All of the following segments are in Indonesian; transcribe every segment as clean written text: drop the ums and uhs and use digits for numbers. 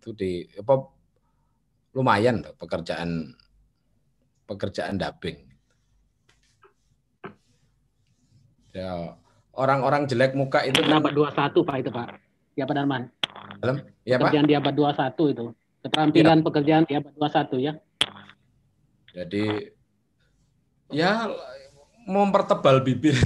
Itu lumayan loh pekerjaan dubbing. Ya, orang-orang jelek muka itu kan abad 21 Pak itu Pak. Ya Pak Darman. Ya Pak. Pekerjaan di abad 21 itu. Keterampilan ya. Pekerjaan di abad 21 ya. Jadi ya mempertebal bibir.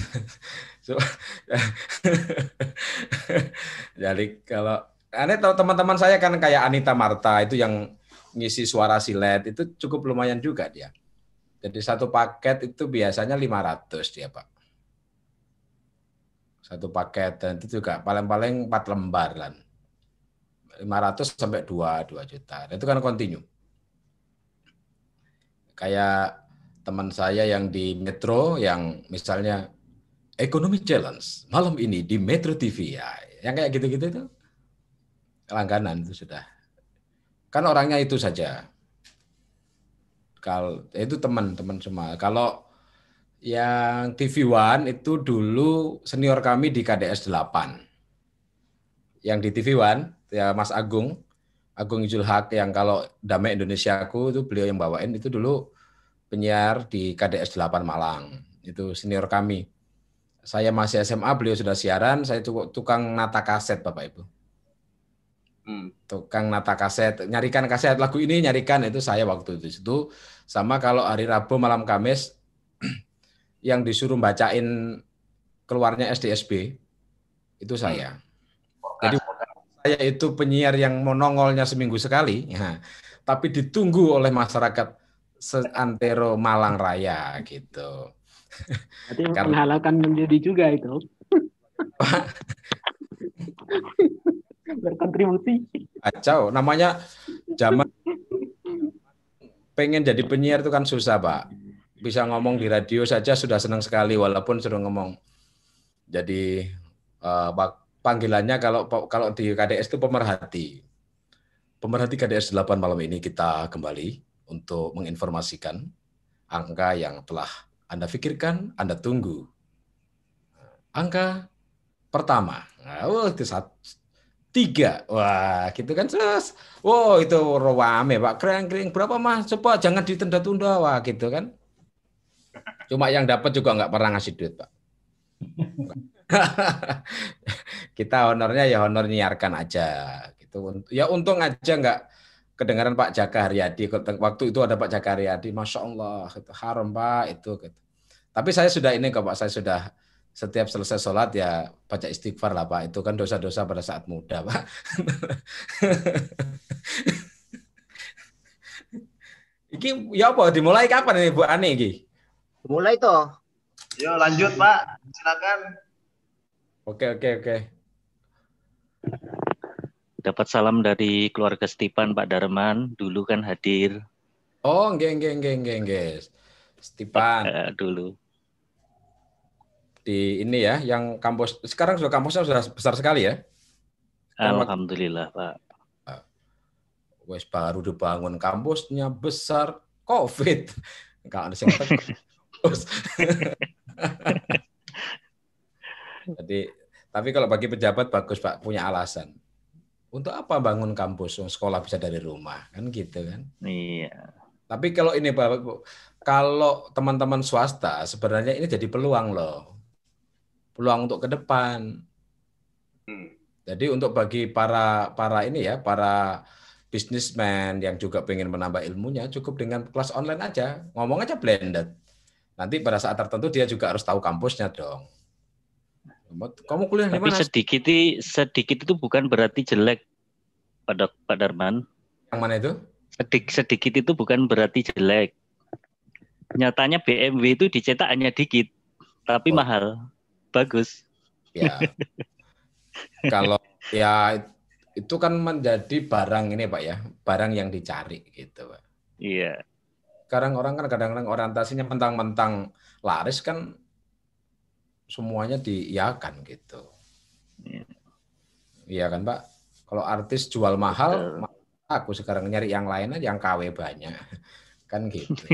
Jadi kalau Anda tahu teman-teman saya kan kayak Anita Marta itu yang ngisi suara silet itu cukup lumayan juga dia. Jadi satu paket itu biasanya 500 dia Pak. Satu paket dan itu juga paling-paling 4 lembar lah. 500 sampai 2 juta. Itu kan kontinu. Kayak teman saya yang di Metro yang misalnya Ekonomi Challenge malam ini di Metro TV ya. Yang kayak gitu-gitu itu langganan itu sudah. Kan orangnya itu saja. Kalau itu teman-teman semua. Kalau yang TV One itu dulu senior kami di KDS 8. Yang di TV One ya Mas Agung Julhak yang kalau Damai Indonesiaku itu beliau yang bawain itu dulu penyiar di KDS 8 Malang. Itu senior kami. Saya masih SMA, beliau sudah siaran, saya tukang nata kaset Bapak Ibu. Tukang nata kaset, nyarikan kaset lagu ini, nyarikan itu saya waktu itu. Sama kalau hari Rabu malam Kamis yang disuruh bacain keluarnya SDSB, itu saya. Jadi saya itu penyiar yang monongolnya seminggu sekali, ya, tapi ditunggu oleh masyarakat seantero Malang Raya gitu. Berarti menghalalkan menjadi juga itu. Berkontribusi. Kacau, namanya zaman pengen jadi penyiar itu kan susah Pak. Bisa ngomong di radio saja sudah senang sekali walaupun suruh ngomong. Jadi panggilannya kalau di KDS itu pemerhati. Pemerhati KDS 8 malam ini kita kembali untuk menginformasikan angka yang telah Anda pikirkan, Anda tunggu. Angka pertama. Nah, itu 3. Wah, gitu kan terus. Wow, itu rame, Pak. Kering-kering berapa, Mas? Coba jangan ditunda-tunda, wah gitu kan. Cuma yang dapat juga nggak pernah ngasih duit, Pak. Kita honornya ya honor nyiarkan aja gitu. Ya untung aja nggak kedengaran Pak Jaka Haryadi. Waktu itu ada Pak Jaka Haryadi, Masya Allah, itu haram Pak itu. Gitu. Tapi saya sudah ini kok Pak, saya sudah setiap selesai sholat ya baca istighfar lah Pak. Itu kan dosa-dosa pada saat muda Pak. Iki ya apa dimulai kapan ini Bu Ani iki? Mulai toh. Yo lanjut Pak, silakan. Oke. Dapat salam dari keluarga Stipan Pak Darman, dulu kan hadir. Oh, nggih. Stipan. Dulu. Di ini ya, yang kampus sekarang sudah kampusnya sudah besar sekali ya. Alhamdulillah Pak. Wes baru dibangun kampusnya besar, COVID. Enggak ada yang terus. Jadi, tapi kalau bagi pejabat bagus Pak, punya alasan. Untuk apa bangun kampus? Sekolah bisa dari rumah, kan gitu kan? Iya. Tapi kalau ini Pak, kalau teman-teman swasta sebenarnya ini jadi peluang loh. Peluang untuk ke depan. Jadi untuk bagi para ini ya, para bisnismen yang juga pengen menambah ilmunya, cukup dengan kelas online aja, ngomong aja blended. Nanti pada saat tertentu dia juga harus tahu kampusnya dong. Kamu kuliah di mana? Tapi sedikit itu bukan berarti jelek, Pak Darman. Yang mana itu? Sedikit itu bukan berarti jelek. Nyatanya BMW itu dicetak hanya dikit, tapi mahal, bagus. Ya. Kalau ya itu kan menjadi barang ini Pak ya, barang yang dicari gitu Pak. Iya. Sekarang orang kan kadang-kadang orientasinya mentang-mentang laris kan semuanya diiyakan gitu. Iya kan Pak? Kalau artis jual mahal, aku sekarang nyari yang lain aja yang KW banyak. Kan gitu.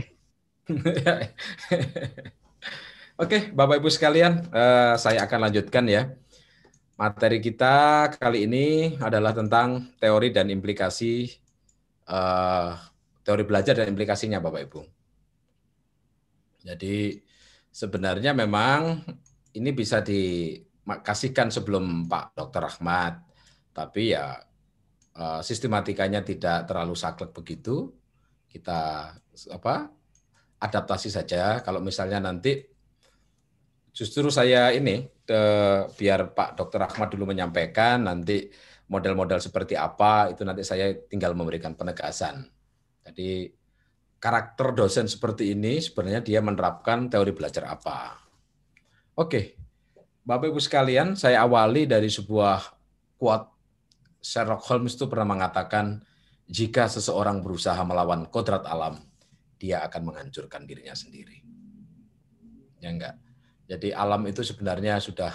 Oke, Bapak Ibu sekalian, saya akan lanjutkan ya. Materi kita kali ini adalah tentang teori dan implikasi, teori belajar dan implikasinya Bapak Ibu. Jadi sebenarnya memang ini bisa dikasihkan sebelum Pak Dr. Ahmad, tapi ya sistematikanya tidak terlalu saklek begitu. Kita adaptasi saja. Kalau misalnya nanti justru saya ini biar Pak Dr. Ahmad dulu menyampaikan, nanti model-model seperti apa itu nanti saya tinggal memberikan penegasan. Jadi karakter dosen seperti ini sebenarnya dia menerapkan teori belajar apa. Oke, Bapak Ibu sekalian, saya awali dari sebuah quote. Sherlock Holmes itu pernah mengatakan, jika seseorang berusaha melawan kodrat alam, dia akan menghancurkan dirinya sendiri. Ya enggak? Jadi alam itu sebenarnya sudah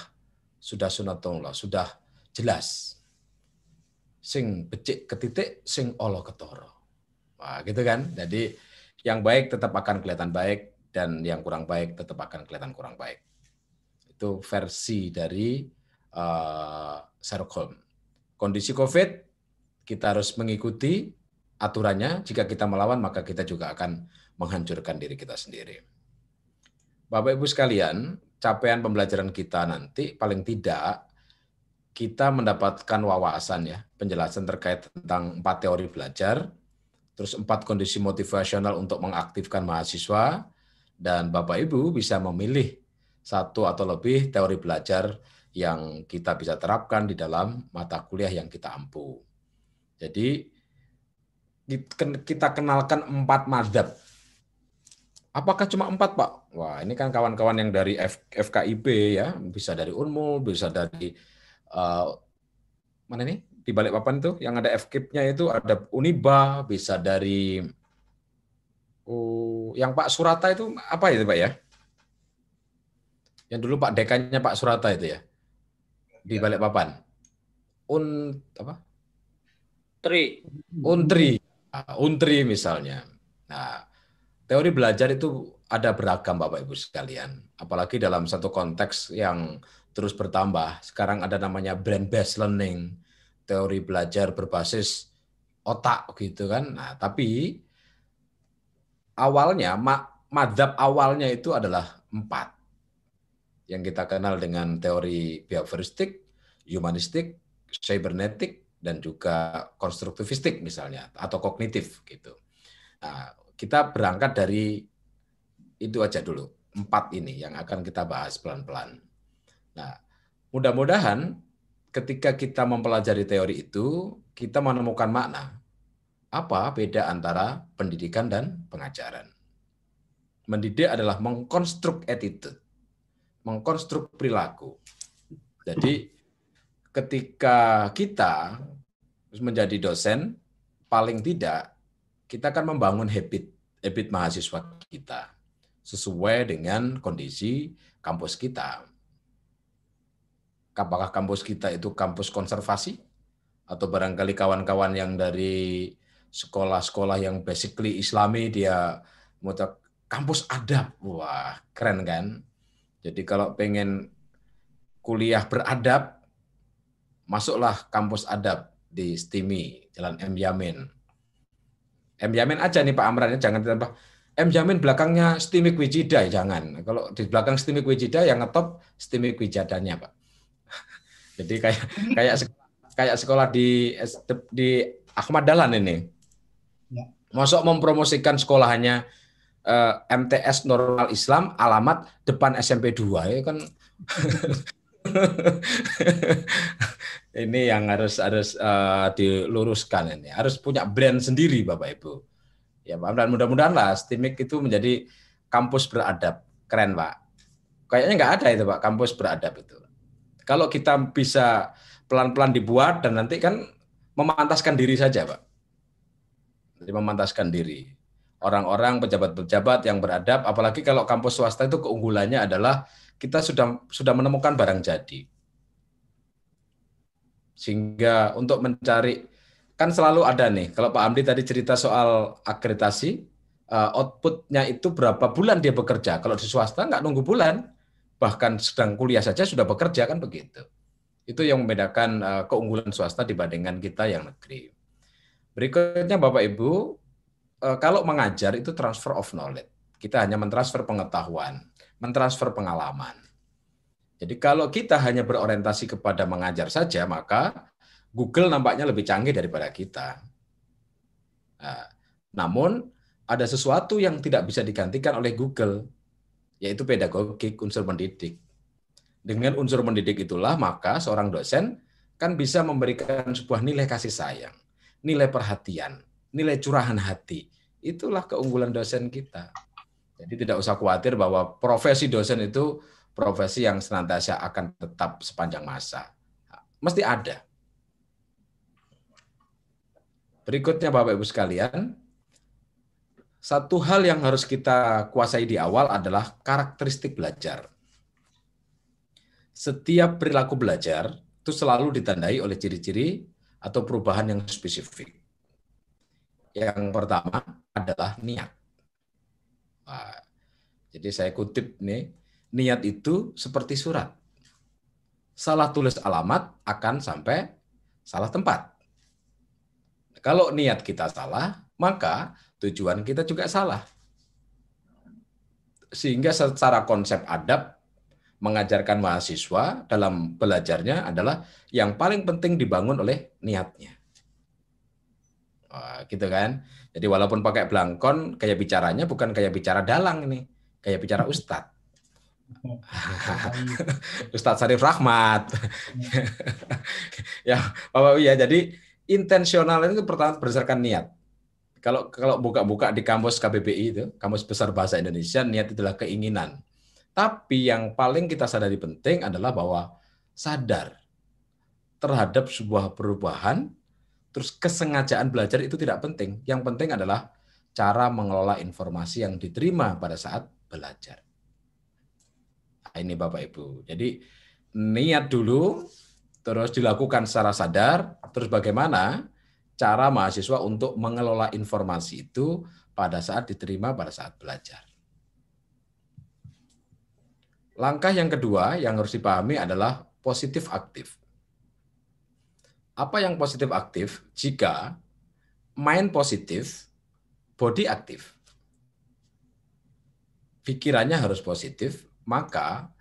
sunatullah, sudah jelas. Sing becik ketitik, sing olo ketoro. Wah, gitu kan? Jadi yang baik tetap akan kelihatan baik, dan yang kurang baik tetap akan kelihatan kurang baik. Itu versi dari Sherlock Holmes. Kondisi COVID, kita harus mengikuti aturannya. Jika kita melawan, maka kita juga akan menghancurkan diri kita sendiri. Bapak Ibu sekalian, capaian pembelajaran kita nanti paling tidak kita mendapatkan wawasan ya, penjelasan terkait tentang 4 teori belajar, terus 4 kondisi motivasional untuk mengaktifkan mahasiswa, dan Bapak Ibu bisa memilih 1 atau lebih teori belajar yang kita bisa terapkan di dalam mata kuliah yang kita ampu. Jadi kita kenalkan 4 madzhab. Apakah cuma 4, Pak? Wah, ini kan kawan-kawan yang dari FKIP ya, bisa dari Unmul, bisa dari mana nih? Di Balikpapan itu yang ada FKIP-nya itu ada Uniba, bisa dari yang Pak Surata itu apa itu, Pak ya? Yang dulu Pak dekannya Pak Surata itu ya. Di Balikpapan. Untri misalnya. Nah, teori belajar itu ada beragam Bapak Ibu sekalian. Apalagi dalam satu konteks yang terus bertambah. Sekarang ada namanya brain based learning, teori belajar berbasis otak gitu kan. Nah, tapi awalnya madzhab awalnya itu adalah 4. Yang kita kenal dengan teori behavioristik, humanistik, cybernetik, dan juga konstruktivistik misalnya, atau kognitif gitu. Nah, kita berangkat dari itu aja dulu, 4 ini yang akan kita bahas pelan-pelan. Nah, mudah-mudahan ketika kita mempelajari teori itu, kita menemukan makna. Apa beda antara pendidikan dan pengajaran? Mendidik adalah mengkonstruk attitude, mengkonstruk perilaku. Jadi ketika kita menjadi dosen, paling tidak kita akan membangun habit mahasiswa kita sesuai dengan kondisi kampus kita. Apakah kampus kita itu kampus konservasi? Atau barangkali kawan-kawan yang dari sekolah-sekolah yang basically Islami, dia mau kampus adab. Wah, keren kan? Jadi kalau pengen kuliah beradab, masuklah kampus adab di STIMI, Jalan M. Yamin. M. Yamin aja nih Pak Amran, jangan ditambah M. Yamin belakangnya STIMI Wijida, jangan. Kalau di belakang STIMI Wijida yang ngetop STIMI Wijadanya, Pak. Jadi kayak sekolah di Ahmad Dahlan ini. Ya. Masuk mempromosikan sekolahnya MTS Normal Islam, alamat depan SMP 2 ya kan. Ini yang harus diluruskan ini. Harus punya brand sendiri Bapak Ibu. Ya, dan mudah-mudahan lah STIMIK itu menjadi kampus beradab. Keren, Pak. Kayaknya nggak ada itu, Pak, kampus beradab itu. Kalau kita bisa pelan-pelan dibuat dan nanti kan memantaskan diri saja, Pak. Jadi memantaskan diri. Orang-orang pejabat-pejabat yang beradab, apalagi kalau kampus swasta itu keunggulannya adalah kita sudah menemukan barang jadi. Sehingga untuk mencari, kan selalu ada nih, kalau Pak Hamdi tadi cerita soal akreditasi, outputnya itu berapa bulan dia bekerja. Kalau di swasta nggak nunggu bulan, bahkan sedang kuliah saja sudah bekerja, kan begitu. Itu yang membedakan keunggulan swasta dibandingkan kita yang negeri. Berikutnya Bapak Ibu, kalau mengajar itu transfer of knowledge. Kita hanya mentransfer pengetahuan, mentransfer pengalaman. Jadi kalau kita hanya berorientasi kepada mengajar saja, maka Google nampaknya lebih canggih daripada kita. Nah, namun ada sesuatu yang tidak bisa digantikan oleh Google, yaitu pedagogik, unsur mendidik. Dengan unsur mendidik itulah maka seorang dosen kan bisa memberikan sebuah nilai kasih sayang, nilai perhatian, nilai curahan hati. Itulah keunggulan dosen kita. Jadi tidak usah khawatir bahwa profesi dosen itu profesi yang senantiasa akan tetap sepanjang masa. Mesti ada. Berikutnya Bapak Ibu sekalian, satu hal yang harus kita kuasai di awal adalah karakteristik belajar. Setiap perilaku belajar itu selalu ditandai oleh ciri-ciri atau perubahan yang spesifik. Yang pertama adalah niat. Nah, jadi saya kutip nih, niat itu seperti surat. Salah tulis alamat akan sampai salah tempat. Kalau niat kita salah, maka tujuan kita juga salah. Sehingga secara konsep adab, mengajarkan mahasiswa dalam belajarnya adalah yang paling penting dibangun oleh niatnya. Wah, gitu kan. Jadi walaupun pakai belangkon, kayak bicaranya bukan kayak bicara dalang ini, kayak bicara ustadz. Ustadz Sarif Rahmat. Ya, Bapak ya, jadi intensional itu pertama berdasarkan niat. Kalau buka-buka di kamus KBBI itu, Kamus Besar Bahasa Indonesia, niat itulah keinginan. Tapi yang paling kita sadari penting adalah bahwa sadar terhadap sebuah perubahan, terus kesengajaan belajar itu tidak penting. Yang penting adalah cara mengelola informasi yang diterima pada saat belajar. Nah, ini Bapak Ibu. Jadi niat dulu, terus dilakukan secara sadar, terus bagaimana cara mahasiswa untuk mengelola informasi itu pada saat diterima pada saat belajar. Langkah yang kedua yang harus dipahami adalah positif aktif. Apa yang positif aktif? Jika mind positif, body aktif. Pikirannya harus positif, maka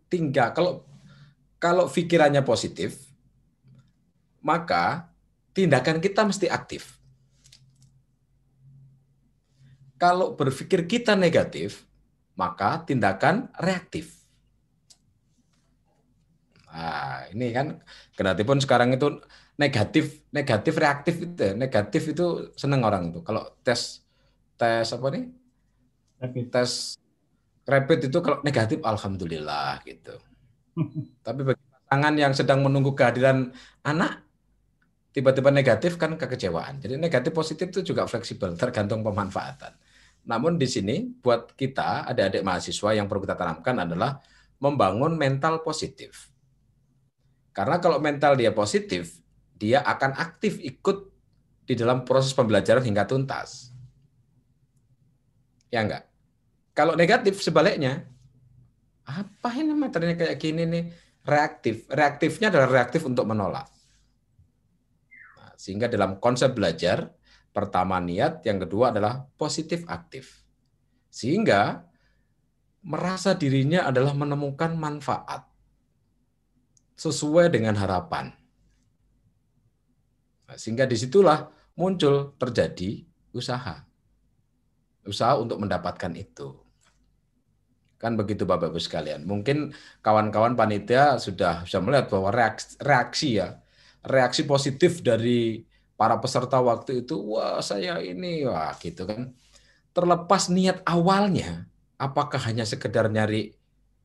tinggal kalau pikirannya positif, maka tindakan kita mesti aktif. Kalau berpikir kita negatif, maka tindakan reaktif. Nah, ini kan kendati pun sekarang itu negatif reaktif itu, negatif itu seneng orang itu. Kalau tes apa nih? Tes rapid itu kalau negatif alhamdulillah gitu. Tapi bagi pasangan yang sedang menunggu kehadiran anak tiba-tiba negatif kan kekecewaan. Jadi negatif positif itu juga fleksibel, tergantung pemanfaatan. Namun di sini buat kita adik-adik mahasiswa yang perlu kita tanamkan adalah membangun mental positif. Karena kalau mental dia positif, dia akan aktif ikut di dalam proses pembelajaran hingga tuntas. Ya enggak? Kalau negatif sebaliknya, apa ini materinya kayak gini nih? Reaktif. Reaktifnya adalah reaktif untuk menolak. Nah, sehingga dalam konsep belajar, pertama niat, yang kedua adalah positif aktif. Sehingga merasa dirinya adalah menemukan manfaat sesuai dengan harapan. Nah, sehingga disitulah muncul terjadi usaha. Usaha untuk mendapatkan itu. Kan begitu Bapak Ibu sekalian. Mungkin kawan-kawan panitia sudah bisa melihat bahwa reaksi positif dari para peserta waktu itu, wah saya ini, wah gitu kan. Terlepas niat awalnya, apakah hanya sekedar nyari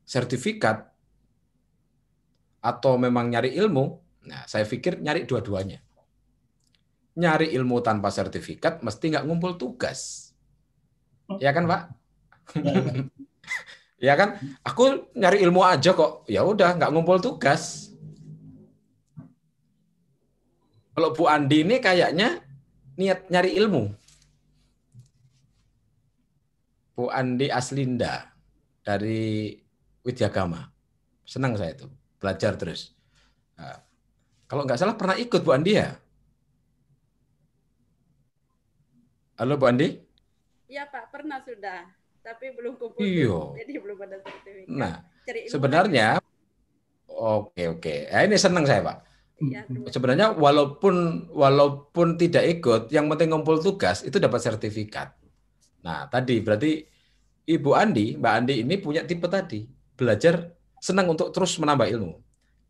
sertifikat atau memang nyari ilmu, nah saya pikir nyari dua-duanya. Nyari ilmu tanpa sertifikat mesti nggak ngumpul tugas. Ya kan Pak? Ya kan? Aku nyari ilmu aja kok. Ya udah nggak ngumpul tugas. Kalau Bu Andi ini kayaknya niat nyari ilmu. Bu Andi Aslinda dari Widyagama. Senang saya itu, belajar terus. Nah, kalau nggak salah pernah ikut Bu Andi ya? Halo Bu Andi? Iya Pak, pernah sudah. Tapi belum kumpul Iya. dulu, jadi belum ada sertifikat. Nah, Cari ilmu sebenarnya, lagi, oke. Nah, ini senang saya Pak. ya, terima kasih. Sebenarnya walaupun tidak ikut, yang penting ngumpul tugas itu dapat sertifikat. Nah, tadi berarti Ibu Andi, Mbak Andi ini punya tipe tadi, belajar senang untuk terus menambah ilmu.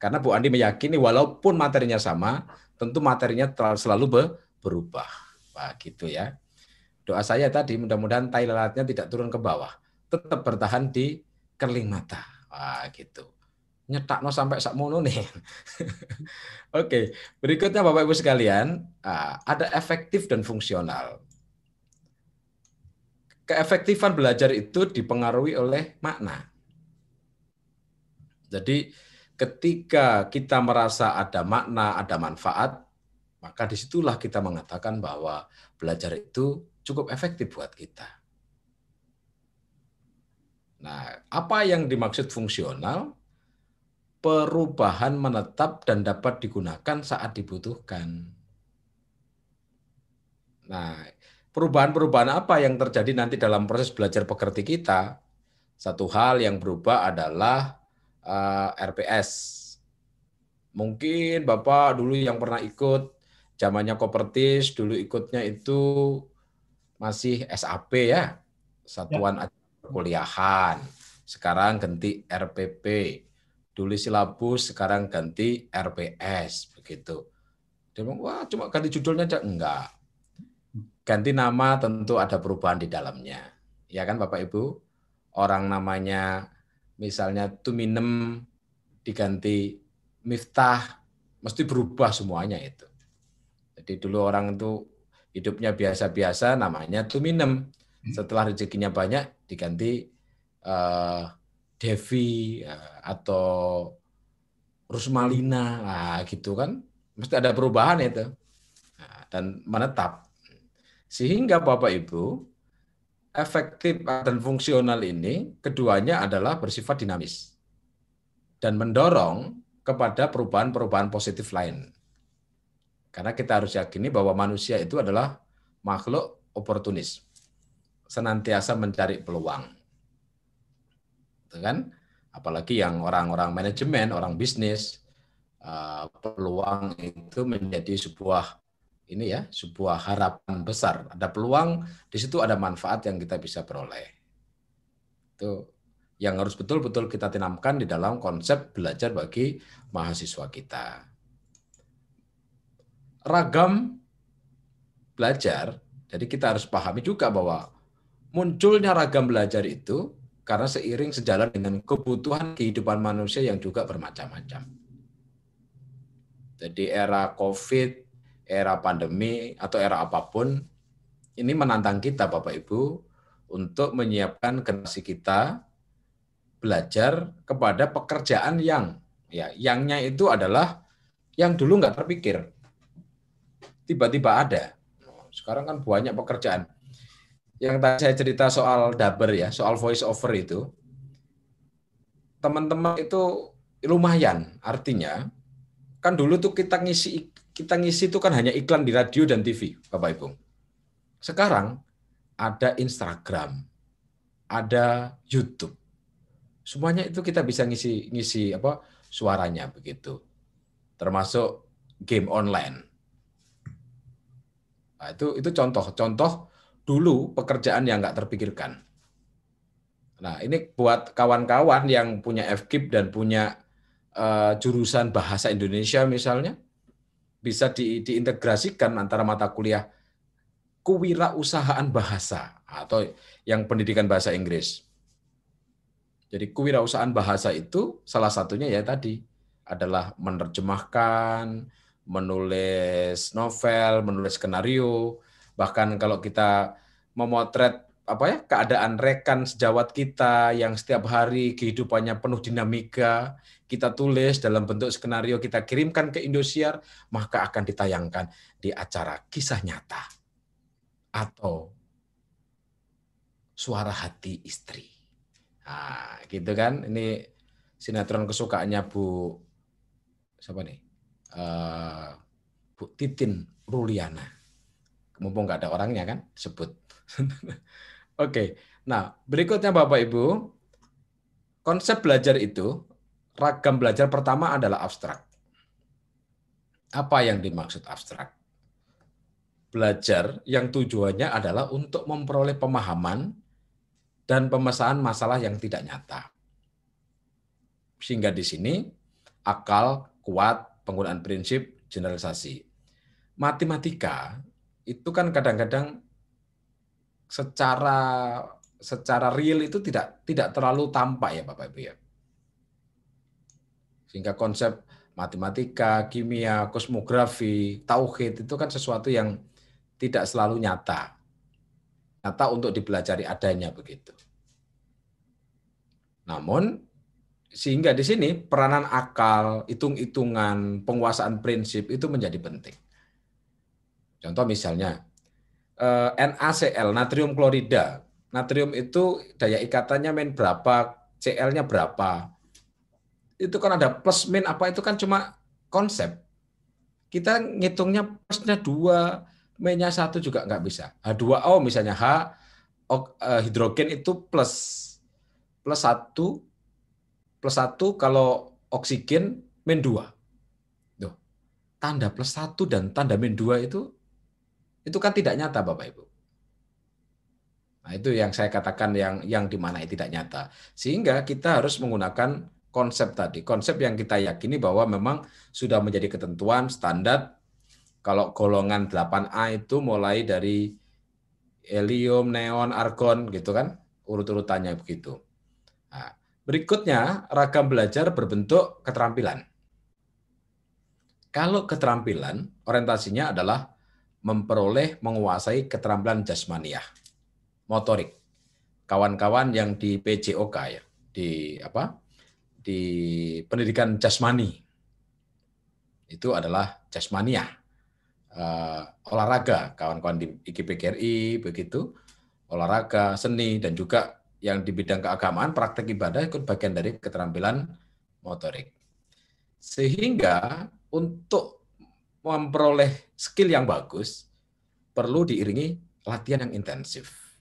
Karena Bu Andi meyakini walaupun materinya sama, tentu materinya selalu berubah. Wah, gitu ya. Doa saya tadi mudah-mudahan tai lalatnya tidak turun ke bawah, tetap bertahan di kerling mata. Wah, gitu. Nyetakno sampai sakmono nih. Oke, berikutnya Bapak Ibu sekalian, ada efektif dan fungsional. Keefektifan belajar itu dipengaruhi oleh makna. Jadi ketika kita merasa ada makna, ada manfaat, maka disitulah kita mengatakan bahwa belajar itu cukup efektif buat kita. Nah, apa yang dimaksud fungsional? Perubahan menetap dan dapat digunakan saat dibutuhkan. Nah, perubahan-perubahan apa yang terjadi nanti dalam proses belajar pekerti kita? Satu hal yang berubah adalah RPS. Mungkin Bapak dulu yang pernah ikut zamannya Kopertis, dulu ikutnya itu masih SAP ya, Satuan Ajar Perkuliahan. Sekarang ganti RPP. Dulu silabus, sekarang ganti RPS, begitu. Dia bilang, wah cuma ganti judulnya aja. Enggak. Ganti nama tentu ada perubahan di dalamnya. Ya kan Bapak Ibu? Orang namanya misalnya Tuminem diganti Miftah, mesti berubah semuanya itu. Jadi dulu orang itu hidupnya biasa-biasa, namanya Tuminem. Setelah rezekinya banyak, diganti Devi atau Rusmalina, gitu kan. Mesti ada perubahan itu. Dan menetap. Sehingga Bapak Ibu, efektif dan fungsional ini, keduanya adalah bersifat dinamis. Dan mendorong kepada perubahan-perubahan positif lain. Karena kita harus yakini bahwa manusia itu adalah makhluk oportunis. Senantiasa mencari peluang. Itu kan? Apalagi yang orang-orang manajemen, orang bisnis, peluang itu menjadi sebuah harapan besar. Ada peluang, di situ ada manfaat yang kita bisa peroleh. Itu yang harus betul-betul kita tanamkan di dalam konsep belajar bagi mahasiswa kita. Ragam belajar, jadi kita harus pahami juga bahwa munculnya ragam belajar itu karena seiring sejalan dengan kebutuhan kehidupan manusia yang juga bermacam-macam. Jadi era COVID, era pandemi, atau era apapun, ini menantang kita Bapak Ibu untuk menyiapkan generasi kita belajar kepada pekerjaan yangnya itu adalah yang dulu nggak terpikir. Tiba-tiba ada. Sekarang kan banyak pekerjaan. Yang tadi saya cerita soal dubber ya, soal voice over itu, teman-teman itu lumayan. Artinya, kan dulu tuh kita ngisi itu kan hanya iklan di radio dan TV, Bapak Ibu. Sekarang ada Instagram, ada YouTube. Semuanya itu kita bisa ngisi suaranya begitu. Termasuk game online. Nah, itu contoh dulu pekerjaan yang nggak terpikirkan. Nah, ini buat kawan-kawan yang punya FKIP dan punya jurusan bahasa Indonesia misalnya, bisa diintegrasikan antara mata kuliah kewirausahaan bahasa atau yang pendidikan bahasa Inggris. Jadi kewirausahaan bahasa itu salah satunya ya tadi adalah menerjemahkan, menulis novel, menulis skenario, bahkan kalau kita memotret keadaan rekan sejawat kita yang setiap hari kehidupannya penuh dinamika, kita tulis dalam bentuk skenario, kita kirimkan ke Indosiar, maka akan ditayangkan di acara Kisah Nyata atau Suara Hati Istri. Nah, gitu kan. Ini sinetron kesukaannya Bu siapa nih? Bu Titin Ruliana. Mumpung nggak ada orangnya kan, sebut. Oke, nah berikutnya Bapak Ibu, konsep belajar itu, ragam belajar pertama adalah abstrak. Apa yang dimaksud abstrak? Belajar yang tujuannya adalah untuk memperoleh pemahaman dan pemecahan masalah yang tidak nyata. Sehingga di sini akal kuat, penggunaan prinsip, generalisasi. Matematika itu kan kadang-kadang secara real itu tidak terlalu tampak ya Bapak Ibu ya. Sehingga konsep matematika, kimia, kosmografi, tauhid itu kan sesuatu yang tidak selalu nyata. Nyata untuk dipelajari adanya begitu. Namun sehingga di sini peranan akal, hitung-hitungan, penguasaan prinsip itu menjadi penting. Contoh misalnya NaCl, natrium klorida. Natrium itu daya ikatannya min berapa, Cl-nya berapa. Itu kan ada plus min apa, itu kan cuma konsep. Kita ngitungnya plusnya 2, minnya 1 juga nggak bisa. H2O misalnya, hidrogen itu plus 1 kalau oksigen min 2. Tuh, tanda plus 1 dan tanda min 2 itu kan tidak nyata Bapak Ibu. Nah, itu yang saya katakan yang di mana tidak nyata. Sehingga kita harus menggunakan konsep tadi. Konsep yang kita yakini bahwa memang sudah menjadi ketentuan standar. Kalau golongan 8A itu mulai dari helium, neon, argon gitu kan, urut-urutannya begitu. Nah, berikutnya, ragam belajar berbentuk keterampilan. Kalau keterampilan, orientasinya adalah memperoleh, menguasai keterampilan jasmaniah, motorik. Kawan-kawan yang di PJOK ya, di pendidikan jasmani, itu adalah jasmaniah, olahraga, kawan-kawan di IKPGRI begitu, olahraga, seni, dan juga yang di bidang keagamaan, praktek ibadah ikut bagian dari keterampilan motorik. Sehingga untuk memperoleh skill yang bagus, perlu diiringi latihan yang intensif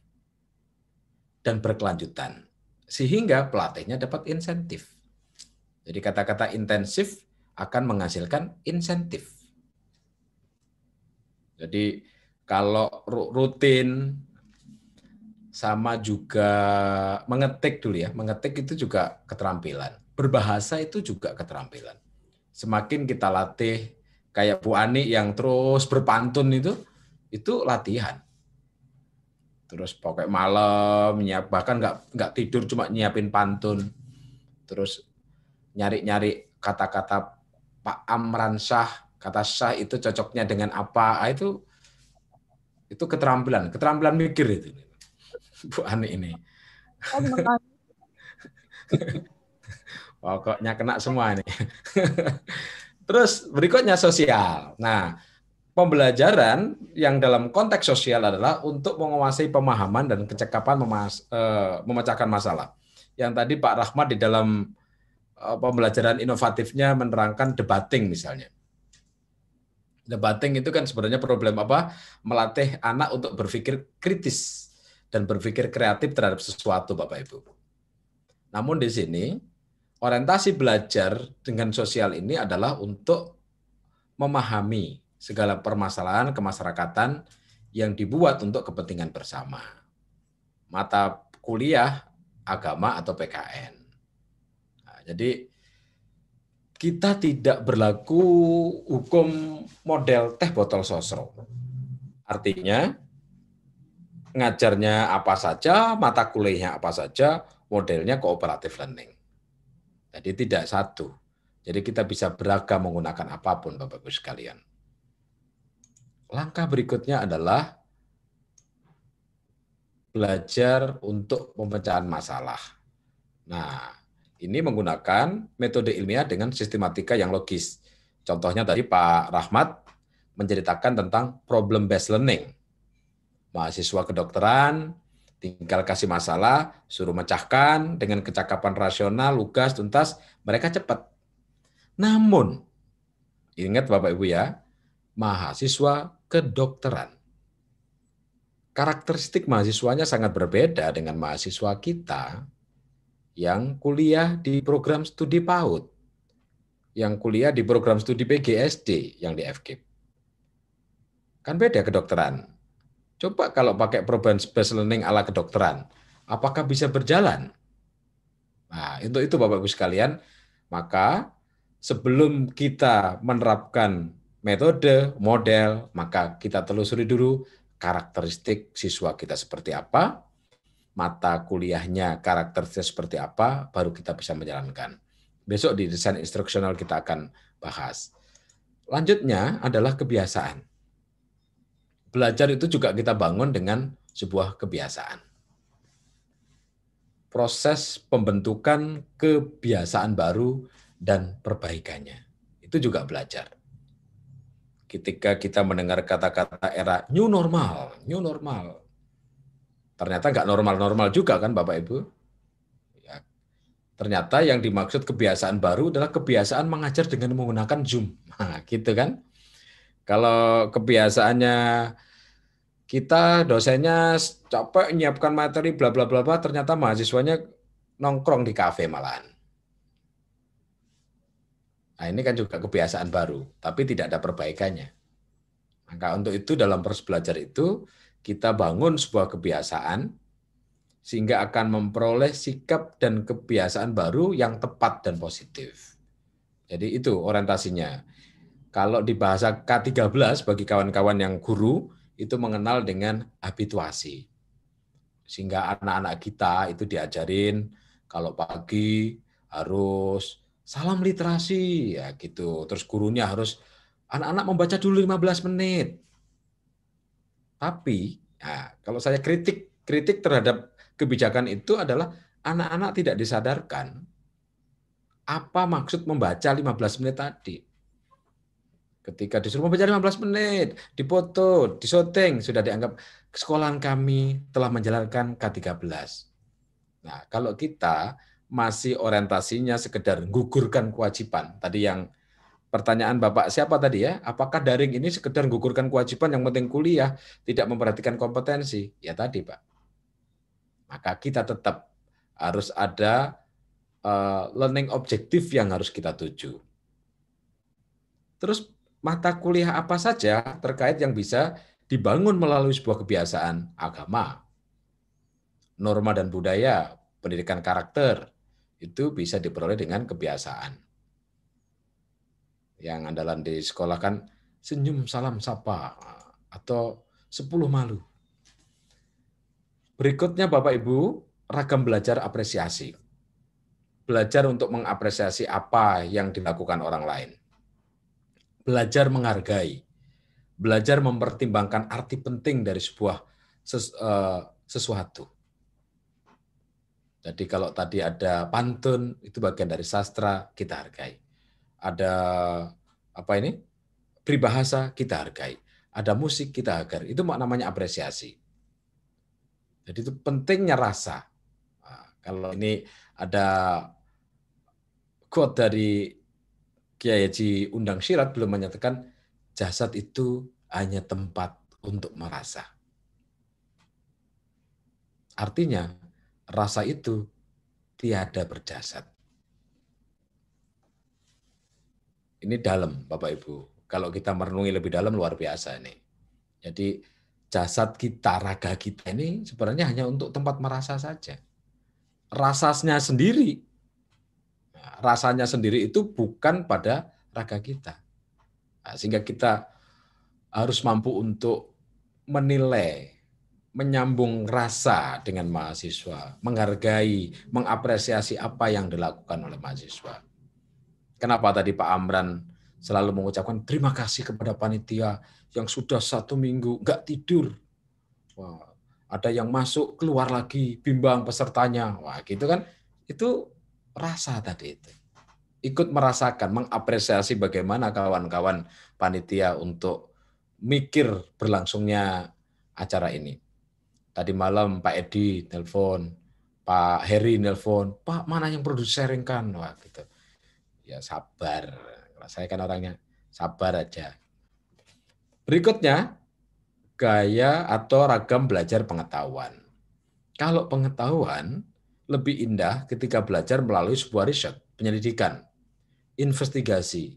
dan berkelanjutan. Sehingga pelatihnya dapat insentif. Jadi kata-kata intensif akan menghasilkan insentif. Jadi kalau rutin, sama juga mengetik dulu ya, mengetik itu juga keterampilan. Berbahasa itu juga keterampilan. Semakin kita latih, kayak Bu Ani yang terus berpantun itu latihan. Terus pokoknya malam, bahkan nggak tidur cuma nyiapin pantun. Terus nyari-nyari kata-kata Pak Amran Shah, kata Shah itu cocoknya dengan apa, itu keterampilan mikir itu. Bu Ani ini. Pokoknya kena semua ini. Terus berikutnya sosial. Nah, pembelajaran yang dalam konteks sosial adalah untuk menguasai pemahaman dan kecakapan memecahkan masalah. Yang tadi Pak Rahmat di dalam pembelajaran inovatifnya menerangkan debating misalnya. Debating itu kan sebenarnya problem apa? Melatih anak untuk berpikir kritis dan berpikir kreatif terhadap sesuatu, Bapak Ibu. Namun di sini, orientasi belajar dengan sosial ini adalah untuk memahami segala permasalahan kemasyarakatan yang dibuat untuk kepentingan bersama. Mata kuliah, agama, atau PKN. Nah, jadi, kita tidak berlaku hukum model teh botol sosro. Artinya, ngajarnya apa saja, mata kuliahnya apa saja, modelnya cooperative learning. Jadi tidak satu. Jadi kita bisa beragam menggunakan apapun, Bapak-Ibu sekalian. Langkah berikutnya adalah belajar untuk pemecahan masalah. Nah, ini menggunakan metode ilmiah dengan sistematika yang logis. Contohnya tadi Pak Rahmat menceritakan tentang problem-based learning. Mahasiswa kedokteran, tinggal kasih masalah, suruh mecahkan dengan kecakapan rasional, lugas, tuntas, mereka cepat. Namun, Ingat Bapak Ibu ya, mahasiswa kedokteran. Karakteristik mahasiswanya sangat berbeda dengan mahasiswa kita yang kuliah di program studi PAUD, yang kuliah di program studi PGSD, yang di FKIP. Kan beda kedokteran. Coba kalau pakai program space learning ala kedokteran, apakah bisa berjalan? Nah, untuk itu Bapak Ibu sekalian, maka sebelum kita menerapkan metode, model, maka kita telusuri dulu karakteristik siswa kita seperti apa, mata kuliahnya karakteristik seperti apa, baru kita bisa menjalankan. Besok di desain instruksional kita akan bahas. Lanjutnya adalah kebiasaan. Belajar itu juga kita bangun dengan sebuah kebiasaan. Proses pembentukan kebiasaan baru dan perbaikannya. Itu juga belajar. Ketika kita mendengar kata-kata era new normal, ternyata nggak normal-normal juga kan Bapak Ibu. Ya, ternyata yang dimaksud kebiasaan baru adalah kebiasaan mengajar dengan menggunakan Zoom. Nah, gitu kan. Kalau kebiasaannya kita dosennya capek menyiapkan materi bla bla bla bla, ternyata mahasiswanya nongkrong di kafe malahan. Nah, ini kan juga kebiasaan baru, tapi tidak ada perbaikannya. Maka untuk itu dalam proses belajar itu kita bangun sebuah kebiasaan sehingga akan memperoleh sikap dan kebiasaan baru yang tepat dan positif. Jadi itu orientasinya. Kalau di bahasa K13 bagi kawan-kawan yang guru itu mengenal dengan habituasi. Sehingga anak-anak kita itu diajarin kalau pagi harus salam literasi ya gitu. Terus gurunya harus anak-anak membaca dulu 15 menit. Tapi ya, kalau saya kritik terhadap kebijakan itu adalah anak-anak tidak disadarkan apa maksud membaca 15 menit tadi. Ketika disuruh membaca 15 menit, dipoto, disyuting, sudah dianggap sekolahan kami telah menjalankan K13. Nah, kalau kita masih orientasinya sekedar gugurkan kewajiban, tadi yang pertanyaan Bapak siapa tadi ya, apakah daring ini sekedar gugurkan kewajiban yang penting kuliah, tidak memperhatikan kompetensi? Ya tadi Pak. Maka kita tetap harus ada learning objektif yang harus kita tuju. Terus mata kuliah apa saja terkait yang bisa dibangun melalui sebuah kebiasaan agama, norma dan budaya, pendidikan karakter, itu bisa diperoleh dengan kebiasaan. Yang andalan di sekolah kan senyum salam sapa atau 10 malu. Berikutnya Bapak Ibu, ragam belajar apresiasi. Belajar untuk mengapresiasi apa yang dilakukan orang lain. Belajar menghargai, belajar mempertimbangkan arti penting dari sebuah sesuatu. Jadi kalau tadi ada pantun, itu bagian dari sastra, kita hargai. Ada apa ini? Peribahasa, kita hargai. Ada musik, kita hargai. Itu namanya apresiasi. Jadi itu pentingnya rasa. Nah, kalau ini ada quote dari Kiai Haji Undang Syirat belum menyatakan jasad itu hanya tempat untuk merasa. Artinya rasa itu tiada berjasad. Ini dalam Bapak Ibu. Kalau kita merenungi lebih dalam luar biasa ini. Jadi jasad kita, raga kita ini sebenarnya hanya untuk tempat merasa saja. Rasanya sendiri. Rasanya sendiri itu bukan pada raga kita. Nah, sehingga kita harus mampu untuk menilai, menyambung rasa dengan mahasiswa, menghargai, mengapresiasi apa yang dilakukan oleh mahasiswa. Kenapa tadi Pak Amran selalu mengucapkan terima kasih kepada panitia yang sudah 1 minggu nggak tidur. Wah, ada yang masuk keluar lagi bimbang pesertanya. Wah, gitu kan? Itu rasa tadi itu. Ikut merasakan, mengapresiasi bagaimana kawan-kawan panitia untuk mikir berlangsungnya acara ini. Tadi malam Pak Edi nelpon, Pak Heri nelpon, Pak mana yang perlu di-sharingkan? Wah, gitu. Ya sabar. Saya kan orangnya Sabar aja. Berikutnya, gaya atau ragam belajar pengetahuan. Kalau pengetahuan, lebih indah ketika belajar melalui sebuah riset, penyelidikan, investigasi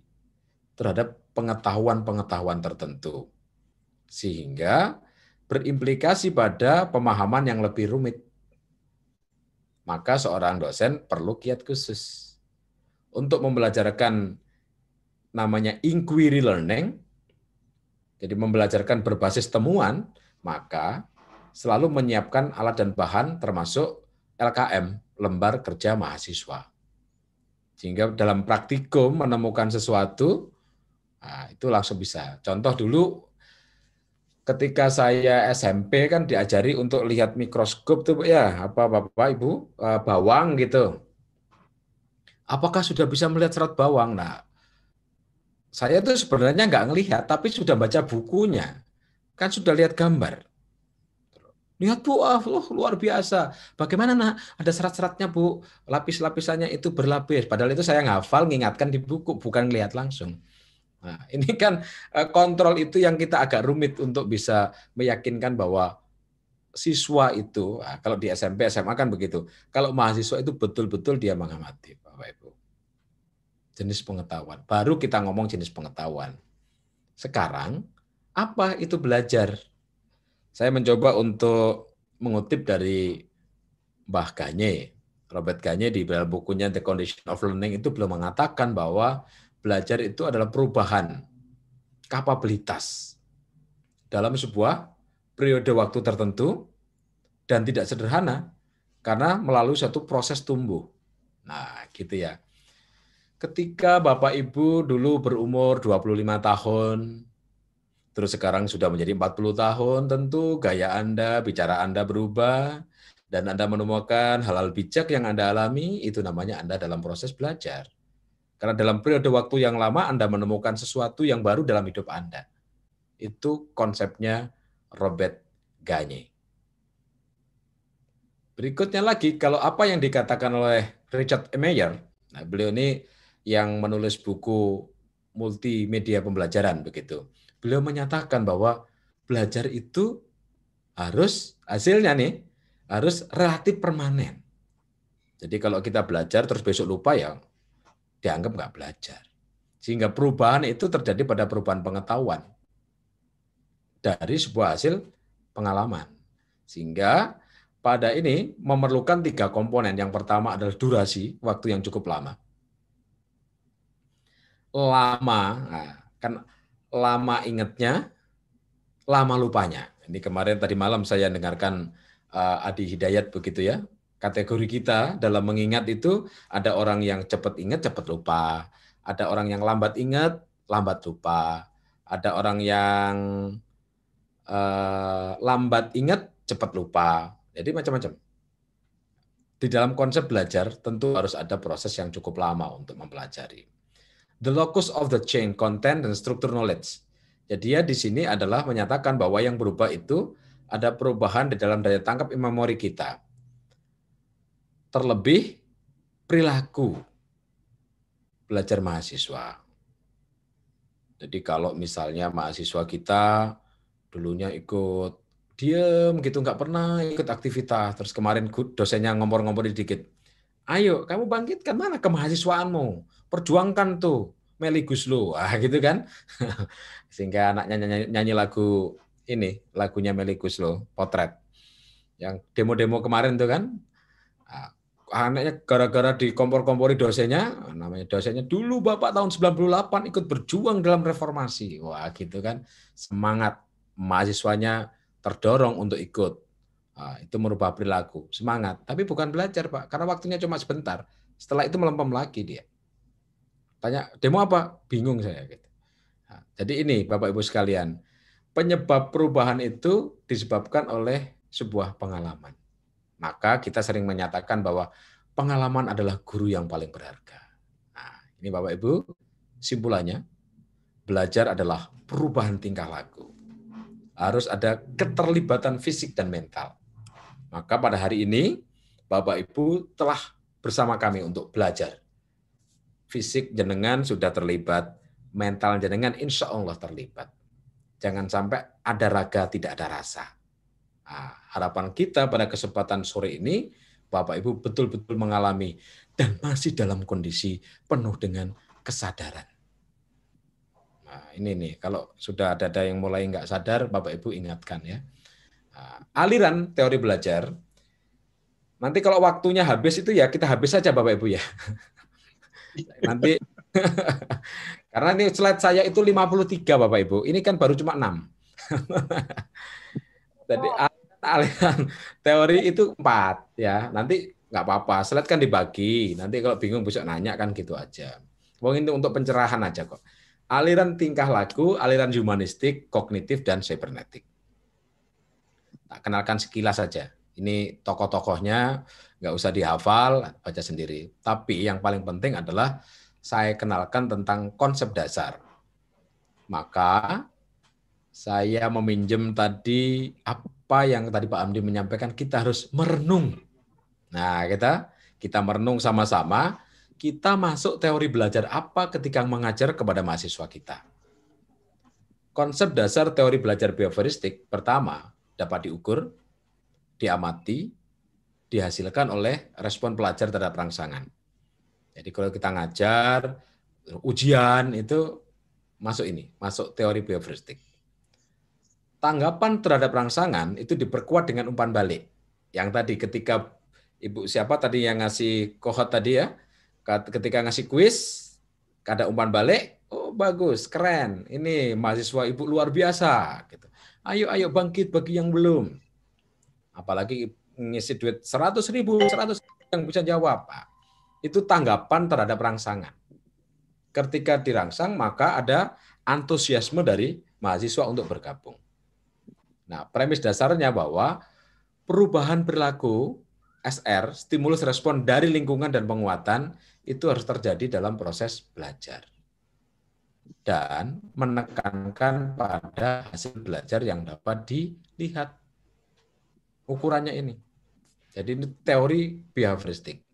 terhadap pengetahuan-pengetahuan tertentu. Sehingga berimplikasi pada pemahaman yang lebih rumit. Maka seorang dosen perlu kiat khusus. Untuk membelajarkan namanya inquiry learning, jadi membelajarkan berbasis temuan, maka selalu menyiapkan alat dan bahan termasuk LKM, lembar kerja mahasiswa. Sehingga dalam praktikum menemukan sesuatu, nah, itu langsung bisa. Contoh dulu, ketika saya SMP kan diajari untuk lihat mikroskop tuh ya, apa Bapak Ibu, bawang gitu. Apakah sudah bisa melihat serat bawang? Nah, saya tuh sebenarnya nggak ngelihat, tapi sudah baca bukunya, kan sudah lihat gambar. Lihat Bu, luar biasa. Bagaimana nak? Ada serat-seratnya Bu, lapis-lapisannya itu berlapis. Padahal itu saya ngafal, ngingatkan di buku, bukan lihat langsung. Nah, ini kan kontrol itu yang kita agak rumit untuk bisa meyakinkan bahwa siswa itu, kalau di SMP, SMA kan begitu. Kalau mahasiswa itu betul-betul dia mengamati, Bapak Ibu. Jenis pengetahuan. Baru kita ngomong jenis pengetahuan. Sekarang, apa itu belajar? Saya mencoba untuk mengutip dari Mbah Gagne. Robert Gagne di dalam bukunya The Condition of Learning itu belum mengatakan bahwa belajar itu adalah perubahan kapabilitas dalam sebuah periode waktu tertentu dan tidak sederhana karena melalui satu proses tumbuh. Nah, gitu ya. Ketika Bapak Ibu dulu berumur 25 tahun, terus sekarang sudah menjadi 40 tahun, tentu gaya Anda, bicara Anda berubah, dan Anda menemukan hal-hal bijak yang Anda alami, itu namanya Anda dalam proses belajar. Karena dalam periode waktu yang lama Anda menemukan sesuatu yang baru dalam hidup Anda. Itu konsepnya Robert Gagne. Berikutnya lagi, kalau apa yang dikatakan oleh Richard Meyer, nah beliau ini yang menulis buku multimedia pembelajaran begitu. Beliau menyatakan bahwa belajar itu harus hasilnya nih harus relatif permanen. Jadi kalau kita belajar terus besok lupa ya dianggap nggak belajar. Sehingga perubahan itu terjadi pada perubahan pengetahuan dari sebuah hasil pengalaman. Sehingga pada ini memerlukan 3 komponen. Yang pertama adalah durasi, waktu yang cukup lama. Kan lama ingatnya, lama lupanya. Ini kemarin tadi malam saya dengarkan Adi Hidayat begitu ya. Kategori kita dalam mengingat itu ada orang yang cepat ingat, cepat lupa. Ada orang yang lambat ingat, lambat lupa. Ada orang yang lambat ingat, cepat lupa. Jadi macam-macam. Di dalam konsep belajar tentu harus ada proses yang cukup lama untuk mempelajari. The locus of the chain, content, dan struktur knowledge. Jadi dia di sini adalah menyatakan bahwa yang berubah itu ada perubahan di dalam daya tangkap memori kita. Terlebih perilaku belajar mahasiswa. Jadi kalau misalnya mahasiswa kita dulunya ikut diem gitu, nggak pernah ikut aktivitas, terus kemarin dosennya ngompor-ngompor dikit. Ayo, kamu bangkitkan mana kemahasiswaanmu, perjuangkan tuh Meli Guslo, gitu kan. Sehingga anaknya nyanyi lagu ini, lagunya Meli Guslo, Potret. Yang demo-demo kemarin tuh kan, anaknya gara-gara dikompor-kompori dosennya, namanya dosennya dulu Bapak tahun 98 ikut berjuang dalam reformasi. Wah, gitu kan. Semangat mahasiswanya terdorong untuk ikut. Nah, itu merubah perilaku, semangat. Tapi bukan belajar, Pak, karena waktunya cuma sebentar. Setelah itu melempem lagi dia. Tanya, demo apa? Bingung saya. Gitu. Nah, jadi ini, Bapak Ibu sekalian, penyebab perubahan itu disebabkan oleh sebuah pengalaman. Maka kita sering menyatakan bahwa pengalaman adalah guru yang paling berharga. Nah, ini Bapak Ibu, simpulannya, belajar adalah perubahan tingkah laku. Harus ada keterlibatan fisik dan mental. Maka pada hari ini, Bapak Ibu telah bersama kami untuk belajar. Fisik jenengan sudah terlibat mental jenengan insya Allah terlibat. Jangan sampai ada raga, tidak ada rasa. Nah, harapan kita pada kesempatan sore ini, Bapak Ibu betul-betul mengalami dan masih dalam kondisi penuh dengan kesadaran. Nah, ini nih, kalau sudah ada yang mulai nggak sadar, Bapak Ibu ingatkan ya. Nah, aliran teori belajar, nanti kalau waktunya habis itu ya kita habis saja Bapak Ibu ya. Nanti, karena ini slide saya itu 53 Bapak Ibu, ini kan baru cuma 6. Jadi aliran teori itu 4 ya. Nanti nggak apa-apa, slide kan dibagi. Nanti kalau bingung besok nanya kan gitu aja. Wong ini untuk pencerahan aja kok. Aliran tingkah laku, aliran humanistik, kognitif dan cybernetik. Nah, kenalkan sekilas saja. Ini tokoh-tokohnya nggak usah dihafal, baca sendiri. Tapi yang paling penting adalah saya kenalkan tentang konsep dasar. Maka saya meminjam tadi apa yang tadi Pak Hamdi menyampaikan, kita harus merenung. Nah, kita merenung sama-sama, kita masuk teori belajar apa ketika mengajar kepada mahasiswa kita. Konsep dasar teori belajar behavioristik pertama dapat diukur, diamati, dihasilkan oleh respon pelajar terhadap rangsangan. Jadi kalau kita ngajar, ujian itu masuk teori behavioristik. Tanggapan terhadap rangsangan itu diperkuat dengan umpan balik. Yang tadi ketika Ibu siapa tadi yang ngasih kohot tadi ya, ketika ngasih kuis, ada umpan balik, oh bagus, keren, ini mahasiswa Ibu luar biasa. Gitu. Ayo bangkit bagi yang belum. Apalagi ngisi duit 100.000, 100 yang bisa jawab. Itu tanggapan terhadap rangsangan. Ketika dirangsang, maka ada antusiasme dari mahasiswa untuk bergabung. Nah, premis dasarnya bahwa perubahan perilaku SR, stimulus respon dari lingkungan dan penguatan, itu harus terjadi dalam proses belajar. Dan menekankan pada hasil belajar yang dapat dilihat. Ukurannya ini. Jadi ini teori behavioristik.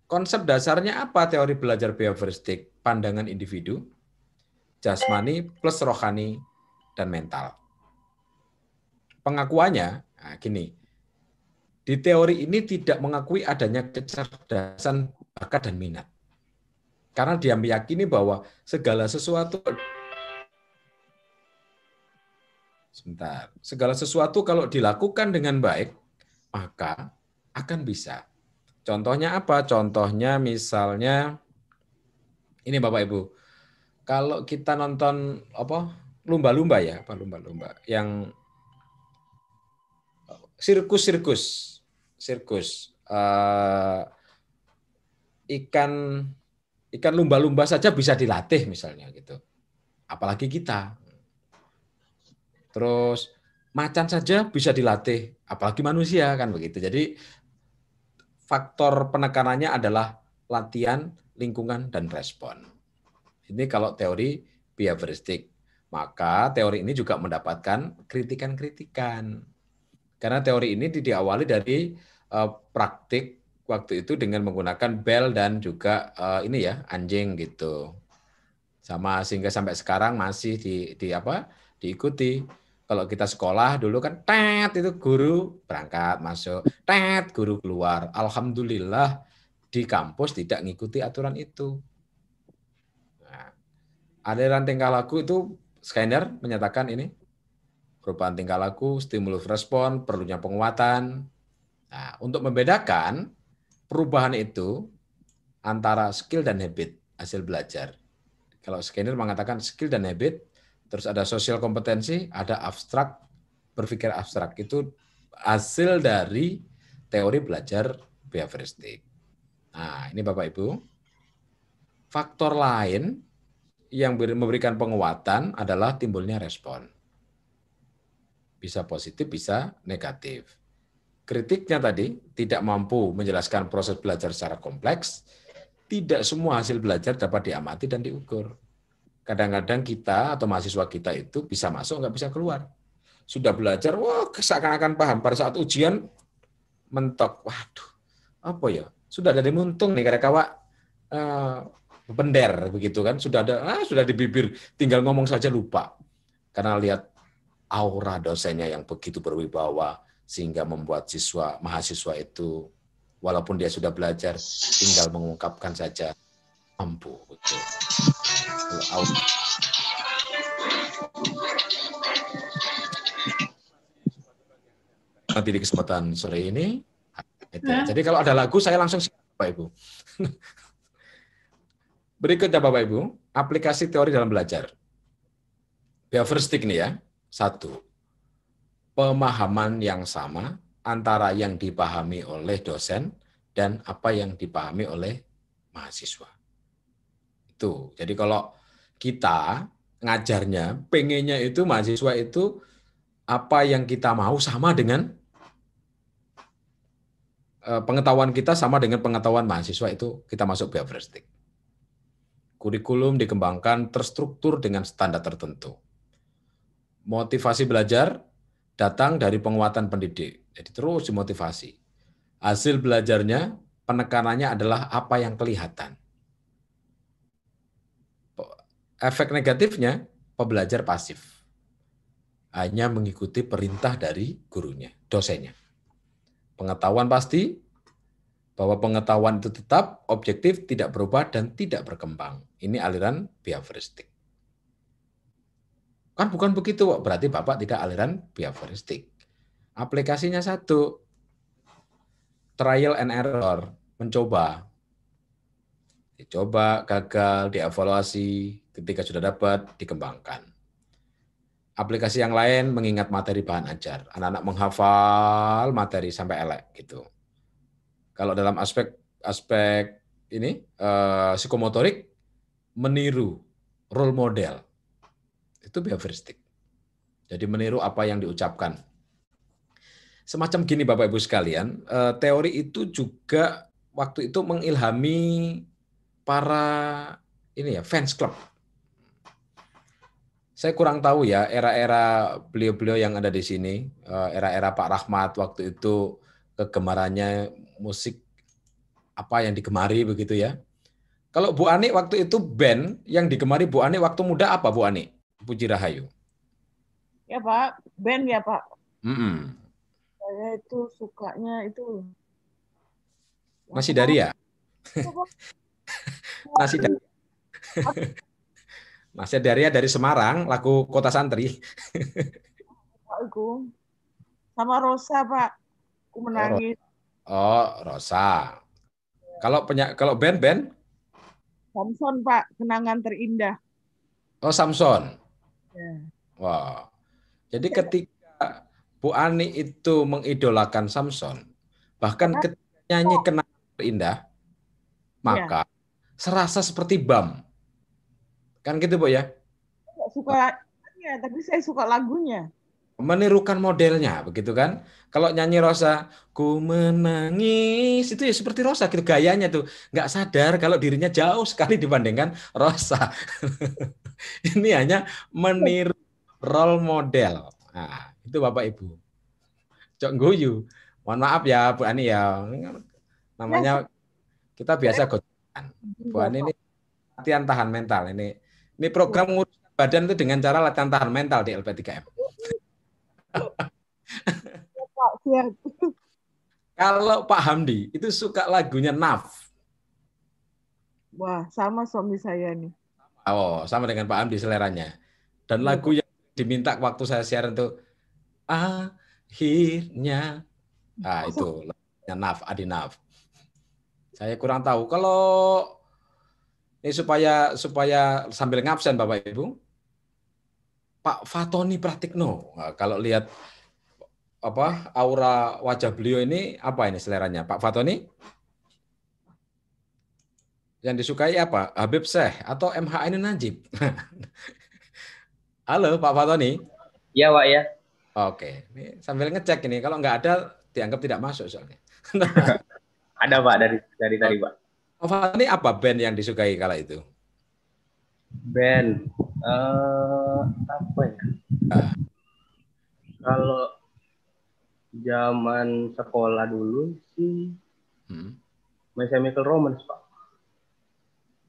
Konsep dasarnya apa teori belajar behavioristik? Pandangan individu, jasmani plus rohani, dan mental. Pengakuannya, nah gini, di teori ini tidak mengakui adanya kecerdasan, bakat, dan minat. Karena dia meyakini bahwa segala sesuatu kalau dilakukan dengan baik, maka akan bisa. Contohnya apa? Contohnya misalnya, ini Bapak Ibu, kalau kita nonton lumba-lumba ya, lumba-lumba yang sirkus, ikan lumba-lumba saja bisa dilatih misalnya gitu, apalagi kita. Terus macan saja bisa dilatih, apalagi manusia kan begitu. Jadi faktor penekanannya adalah latihan, lingkungan, dan respon. Ini kalau teori behavioristik. Maka teori ini juga mendapatkan kritikan-kritikan. Karena teori ini diawali dari praktik waktu itu dengan menggunakan bel dan juga anjing gitu. Sama sehingga sampai sekarang masih diikuti. Kalau kita sekolah dulu kan itu guru berangkat masuk, guru keluar. Alhamdulillah di kampus tidak ngikuti aturan itu. Nah, aliran tingkah laku itu Skinner menyatakan ini perubahan tingkah laku, stimulus respon, perlunya penguatan. Nah, untuk membedakan perubahan itu antara skill dan habit, hasil belajar. Kalau Skinner mengatakan skill dan habit, terus ada sosial kompetensi, ada abstrak, berpikir abstrak. Itu hasil dari teori belajar behavioristik. Nah, ini Bapak Ibu. Faktor lain yang memberikan penguatan adalah timbulnya respon. Bisa positif, bisa negatif. Kritiknya tadi tidak mampu menjelaskan proses belajar secara kompleks, tidak semua hasil belajar dapat diamati dan diukur. Kadang-kadang kita atau mahasiswa kita itu bisa masuk, nggak bisa keluar. Sudah belajar, wah seakan-akan paham. Pada saat ujian, mentok. Waduh, apa ya? Sudah ada muntung nih, kawan bender begitu kan, sudah di bibir, tinggal ngomong saja lupa. Karena lihat aura dosennya yang begitu berwibawa sehingga membuat mahasiswa itu walaupun dia sudah belajar tinggal mengungkapkan saja mampu betul. Nanti di kesempatan sore ini. Jadi kalau ada lagu saya langsung siap, Bapak Ibu. Berikutnya Bapak Ibu, aplikasi teori dalam belajar. Behaviouristik nih ya. 1. Pemahaman yang sama antara yang dipahami oleh dosen dan apa yang dipahami oleh mahasiswa. Itu. Jadi kalau kita ngajarnya, pengennya itu mahasiswa itu apa yang kita mau sama dengan pengetahuan kita sama dengan pengetahuan mahasiswa, itu kita masuk behaviouristik. Kurikulum dikembangkan terstruktur dengan standar tertentu. Motivasi belajar datang dari penguatan pendidik. Jadi terus dimotivasi. Hasil belajarnya, penekanannya adalah apa yang kelihatan. Efek negatifnya, pembelajar pasif. Hanya mengikuti perintah dari gurunya, dosennya. Pengetahuan pasti, bahwa pengetahuan itu tetap, objektif, tidak berubah, dan tidak berkembang. Ini aliran behaviouristik. Kan bukan begitu, berarti Bapak tidak aliran behaviouristik. Aplikasinya 1, trial and error, mencoba. Dicoba, gagal, dievaluasi, ketika sudah dapat, dikembangkan. Aplikasi yang lain mengingat materi bahan ajar. Anak-anak menghafal materi sampai elek gitu. Kalau dalam aspek ini psikomotorik, meniru role model. Itu behaviouristik. Jadi meniru apa yang diucapkan. Semacam gini Bapak Ibu sekalian, teori itu juga waktu itu mengilhami para fans club. Saya kurang tahu ya era-era beliau-beliau yang ada di sini, era-era Pak Rahmat waktu itu kegemarannya musik apa yang digemari begitu ya. Kalau Bu Ani waktu itu band yang digemari Bu Ani waktu muda apa Bu Ani? Puji Rahayu. Ya Pak, band ya Pak. Mm-mm. Saya itu sukanya itu. Nasi Daria. Nasi Daria. Nasi Daria dari Semarang, lagu Kota Santri. Aku sama Rosa Pak, aku menangis. Oh, Rosa. Kalau band? Samson Pak, kenangan terindah. Oh, Samson. Ya. Wow. Jadi ketika Bu Ani itu mengidolakan Samson, bahkan ketika nyanyi kenangan terindah, maka serasa seperti BAM. Kan gitu Bu ya? Saya suka lagunya, tapi saya suka lagunya. Menirukan modelnya, begitu kan? Kalau nyanyi Rosa, ku menangis, itu ya seperti Rosa, gitu gayanya tuh. Nggak sadar kalau dirinya jauh sekali dibandingkan Rosa. Ini hanya meniru role model. Nah, itu Bapak Ibu. Cok guyu. Mohon maaf ya Bu Ani ya. Namanya kita biasa gocekan. Bu Ani ini latihan tahan mental. Ini program ngurus badan itu dengan cara latihan tahan mental di LP3M. Kalau Pak Hamdi itu suka lagunya Naf. Wah, sama suami saya nih. Oh, sama dengan Pak Hamdi seleranya. Dan lagu yang diminta waktu saya siaran itu akhirnya. Nah, itu lagunya Naf, Adi Naf. Saya kurang tahu. Kalau ini supaya sambil ngabsen Bapak Ibu, Pak Fatoni Pratikno. Nah, kalau lihat aura wajah beliau ini apa ini seleranya Pak Fatoni? Yang disukai apa? Habib Syekh atau MH Ainun Najib? Halo Pak Fatoni. Iya Pak ya. Oke, ini sambil ngecek ini. Kalau nggak ada dianggap tidak masuk soalnya. Ada Pak dari tadi Pak. Pak Fatoni apa band yang disukai kala itu? Band apa ya? Kalau zaman sekolah dulu sih My Chemical Romance Pak.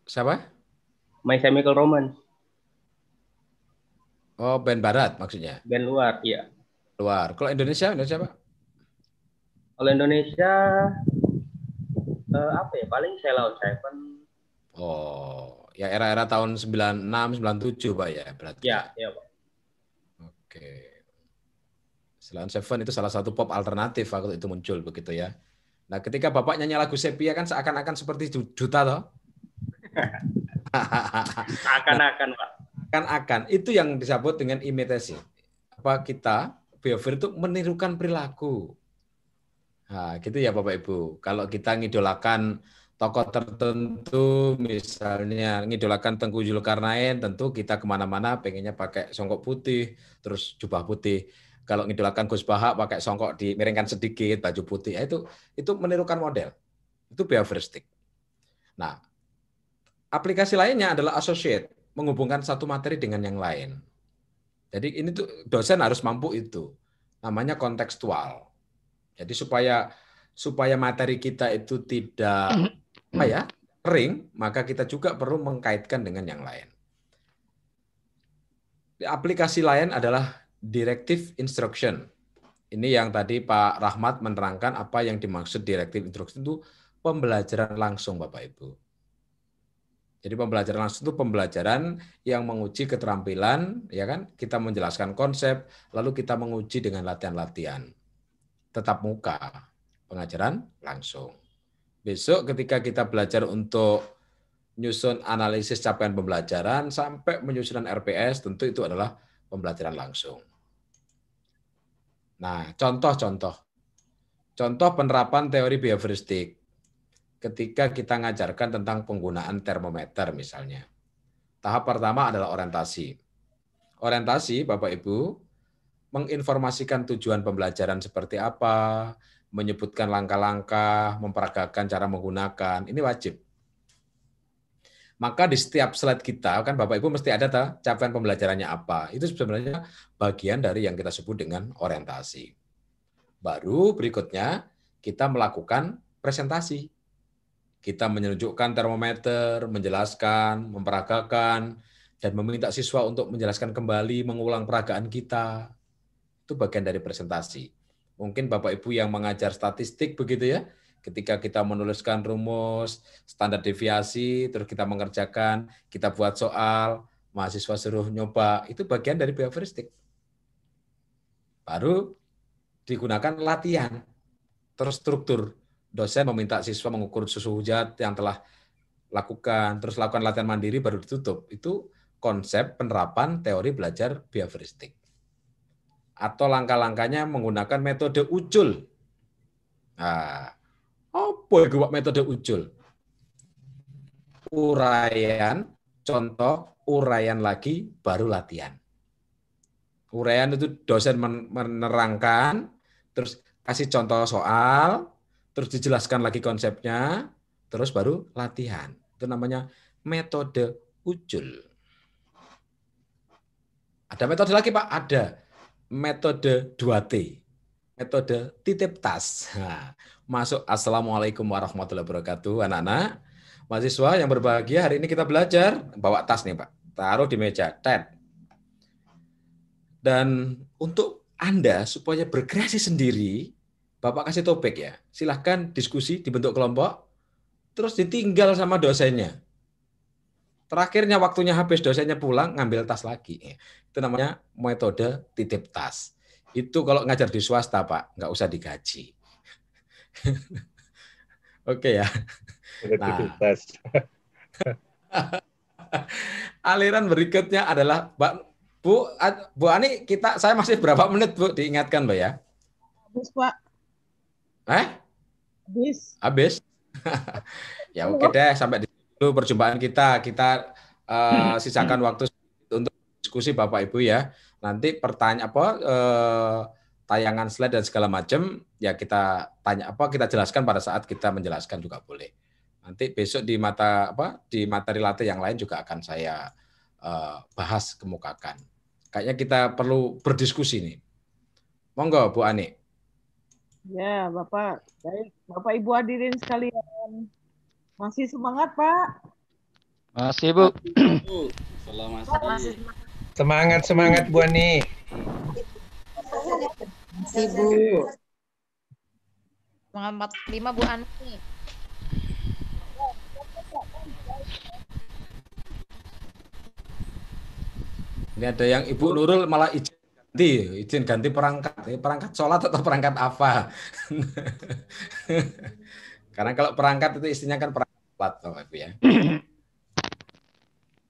Siapa? My Chemical Romance, Oh, band barat maksudnya. band luar, iya. Luar. Kalau Indonesia Pak? Kalau Indonesia apa ya? Paling Sheila on Seven. Oh, ya era-era tahun 96, 97 Pak ya berarti. Ya, ya Pak. Oke. Selain Seven itu salah satu pop alternatif waktu itu muncul begitu ya. Nah, ketika Bapak nyanyi lagu Sepia kan seakan-akan seperti Duta toh? Akan-akan Pak. Akan itu yang disebut dengan imitasi. Apa kita behavior itu menirukan perilaku. Nah, gitu ya Bapak Ibu. Kalau kita ngidolakan tokoh tertentu, misalnya ngidolakan Tengku Zulkarnain, tentu kita kemana-mana pengennya pakai songkok putih, terus jubah putih. Kalau ngidolakan Gus Baha pakai songkok dimiringkan sedikit, baju putih, itu menirukan model. Itu behavioristik. Nah, aplikasi lainnya adalah associate, menghubungkan satu materi dengan yang lain. Jadi ini tuh dosen harus mampu itu. Namanya kontekstual. Jadi supaya materi kita itu tidak kering, maka kita juga perlu mengkaitkan dengan yang lain. Aplikasi lain adalah directive instruction. Ini yang tadi Pak Rahmat menerangkan apa yang dimaksud directive instruction itu pembelajaran langsung Bapak Ibu. Jadi pembelajaran langsung itu pembelajaran yang menguji keterampilan, ya kan? Kita menjelaskan konsep, lalu kita menguji dengan latihan-latihan. Tetap muka, pengajaran langsung. Besok ketika kita belajar untuk nyusun analisis capaian pembelajaran sampai menyusun RPS, tentu itu adalah pembelajaran langsung. Nah, contoh penerapan teori behavioristik. Ketika kita ngajarkan tentang penggunaan termometer misalnya. Tahap pertama adalah orientasi. Orientasi, Bapak Ibu, menginformasikan tujuan pembelajaran seperti apa, menyebutkan langkah-langkah, memperagakan cara menggunakan, ini wajib. Maka di setiap slide kita, kan Bapak Ibu mesti ada capaian pembelajarannya apa. Itu sebenarnya bagian dari yang kita sebut dengan orientasi. Baru berikutnya, kita melakukan presentasi. Kita menunjukkan termometer, menjelaskan, memperagakan, dan meminta siswa untuk menjelaskan kembali, mengulang peragaan kita. Itu bagian dari presentasi. Mungkin Bapak Ibu yang mengajar statistik begitu ya, ketika kita menuliskan rumus, standar deviasi, terus kita mengerjakan, kita buat soal, mahasiswa suruh nyoba, itu bagian dari behavioristik. Baru digunakan latihan, terstruktur. Dosen meminta siswa mengukur suhu hujat yang telah lakukan, terus lakukan latihan mandiri baru ditutup. Itu konsep penerapan teori belajar behavioristik. Atau langkah-langkahnya menggunakan metode ucul. Nah, apa itu metode ucul? Uraian, contoh, uraian lagi, baru latihan. Uraian itu dosen menerangkan, terus kasih contoh soal, terus dijelaskan lagi konsepnya, terus baru latihan. Itu namanya metode ucul. Ada metode lagi Pak? Ada. Metode 2T. Metode titip tas. Nah, masuk Assalamualaikum warahmatullahi wabarakatuh. Anak-anak, mahasiswa yang berbahagia, hari ini kita belajar. Bawa tas nih Pak. Taruh di meja. Tet. Dan untuk Anda supaya berkreasi sendiri, Bapak kasih topik ya. Silahkan diskusi, dibentuk kelompok, terus ditinggal sama dosennya. Terakhirnya waktunya habis, dosennya pulang, ngambil tas lagi. Itu namanya metode titip tas. Itu kalau ngajar di swasta, Pak, nggak usah digaji. Oke ya. Nah, aliran berikutnya adalah, Bu Ani, saya masih berapa menit, Bu? Diingatkan, Mbak ya? Habis, Pak. Habis. Ya oke deh, sampai di situ perjumpaan kita. Kita sisakan waktu untuk diskusi Bapak Ibu ya. Nanti tayangan slide dan segala macam ya kita kita jelaskan pada saat kita menjelaskan juga boleh. Nanti besok di materi latih yang lain juga akan saya bahas kemukakan. Kayaknya kita perlu berdiskusi nih. Monggo Bu Ani. Ya, Bapak. Baik, Bapak Ibu hadirin sekalian. Masih semangat, Pak? Masih, Bu. Selamat Masih Semangat Bu Ani. masih Bu. Semangat 45 Bu Ani. Ini ada yang Ibu Nurul malah izin ganti perangkat. Perangkat sholat atau perangkat apa? Karena kalau perangkat itu istrinya kan perangkat sholat, Bapak Ibu ya.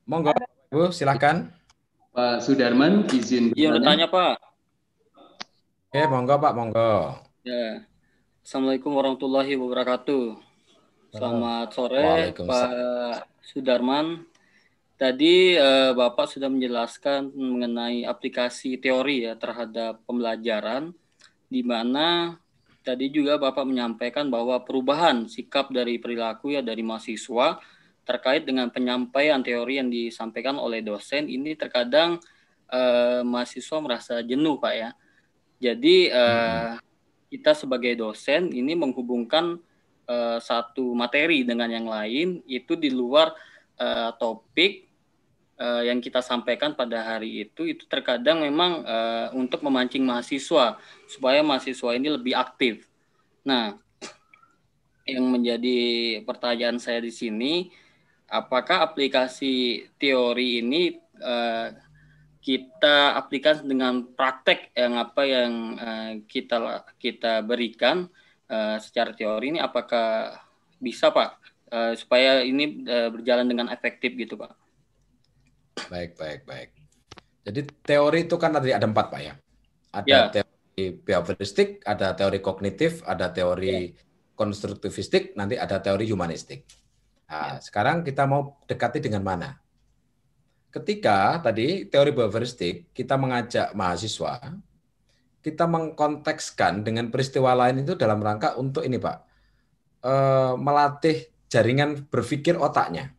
Monggo, Bu, silakan. Pak Sudarman, izin Iya, bertanya. bertanya Pak. Oke, monggo Pak, monggo. Ya. Assalamualaikum warahmatullahi wabarakatuh. Selamat sore Waalaikumsalam. Pak Sudarman. Tadi Bapak sudah menjelaskan mengenai aplikasi teori ya terhadap pembelajaran, di mana tadi juga Bapak menyampaikan bahwa perubahan sikap dari perilaku ya dari mahasiswa terkait dengan penyampaian teori yang disampaikan oleh dosen ini terkadang mahasiswa merasa jenuh Pak ya. Jadi kita sebagai dosen ini menghubungkan satu materi dengan yang lain itu di luar topik yang kita sampaikan pada hari itu terkadang memang untuk memancing mahasiswa supaya mahasiswa ini lebih aktif. Nah, yang menjadi pertanyaan saya di sini, apakah aplikasi teori ini kita aplikasi dengan praktek yang kita berikan secara teori ini, apakah bisa Pak supaya ini berjalan dengan efektif gitu Pak? Baik. Jadi teori itu kan ada 4 Pak ya. Ada teori behavioristik, ada teori kognitif, ada teori konstruktivistik, nanti ada teori humanistik. Nah, sekarang kita mau dekati dengan mana? Ketika tadi teori behavioristik, kita mengajak mahasiswa, kita mengkontekskan dengan peristiwa lain itu dalam rangka untuk ini Pak, melatih jaringan berpikir otaknya.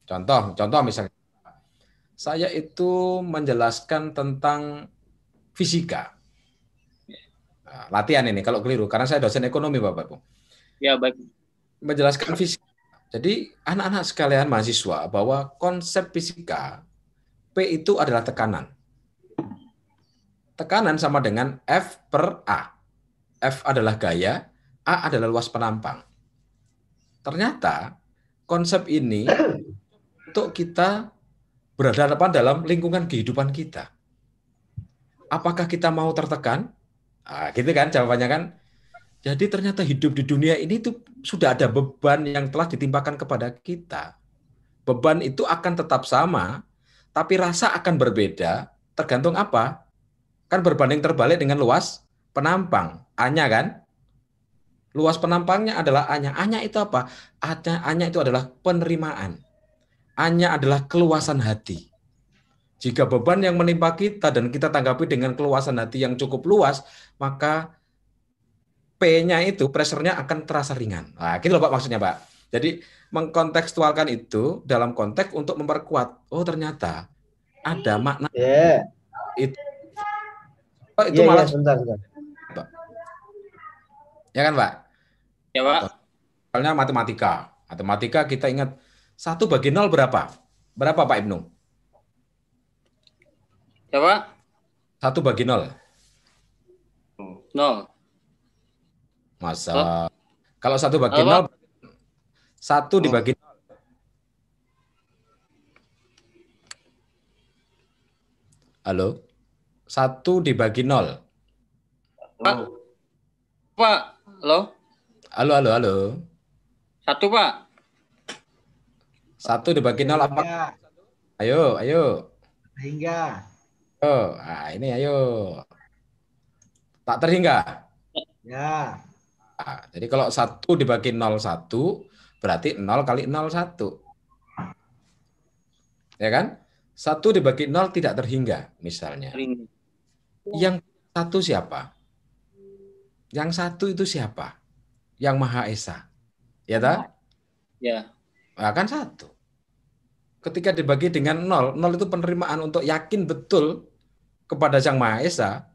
Contoh misalnya, saya itu menjelaskan tentang fisika. Nah, latihan ini kalau keliru, karena saya dosen ekonomi Bapak Ibu. Ya, baik. Menjelaskan fisika. Jadi anak-anak sekalian mahasiswa bahwa konsep fisika, P itu adalah tekanan. Tekanan sama dengan F per A. F adalah gaya, A adalah luas penampang. Ternyata konsep ini untuk kita berhadapan dalam lingkungan kehidupan kita. Apakah kita mau tertekan? Nah, gitu kan jawabannya kan. Jadi ternyata hidup di dunia ini tuh sudah ada beban yang telah ditimpakan kepada kita. Beban itu akan tetap sama, tapi rasa akan berbeda tergantung apa? Kan berbanding terbalik dengan luas penampang. A-nya kan? Luas penampangnya adalah A-nya. A-nya itu apa? A-nya itu adalah penerimaan. A-nya adalah keluasan hati. Jika beban yang menimpa kita dan kita tanggapi dengan keluasan hati yang cukup luas, maka P-nya itu, pressure-nya akan terasa ringan. Nah, gitu loh Pak maksudnya Pak. Jadi mengkontekstualkan itu dalam konteks untuk memperkuat. Oh ternyata ada makna. Itu malah. Sebentar. Ya kan Pak? Ya Pak. Misalnya matematika. Matematika kita ingat 1/0 berapa? Berapa Pak Ibnu? Ya Pak. 1/0. 0. Masa kalau 1/0, 1 dibagi 0. Halo? 1 dibagi 0. Pak, halo? Halo. 1 Pak. 1 dibagi 0 apa? Ayo. Hingga. Oh, nah ini ayo. Tak terhingga? Ya. Nah, jadi kalau 1 dibagi 0 1, berarti 0 kali 0 1. Ya kan? 1 dibagi 0 tidak terhingga, misalnya. Yang 1 siapa? Yang 1 itu siapa? Yang Maha Esa. Ya tak? Ya. Nah, kan 1. Ketika dibagi dengan 0, 0 itu penerimaan untuk yakin betul kepada Sang Maha Esa,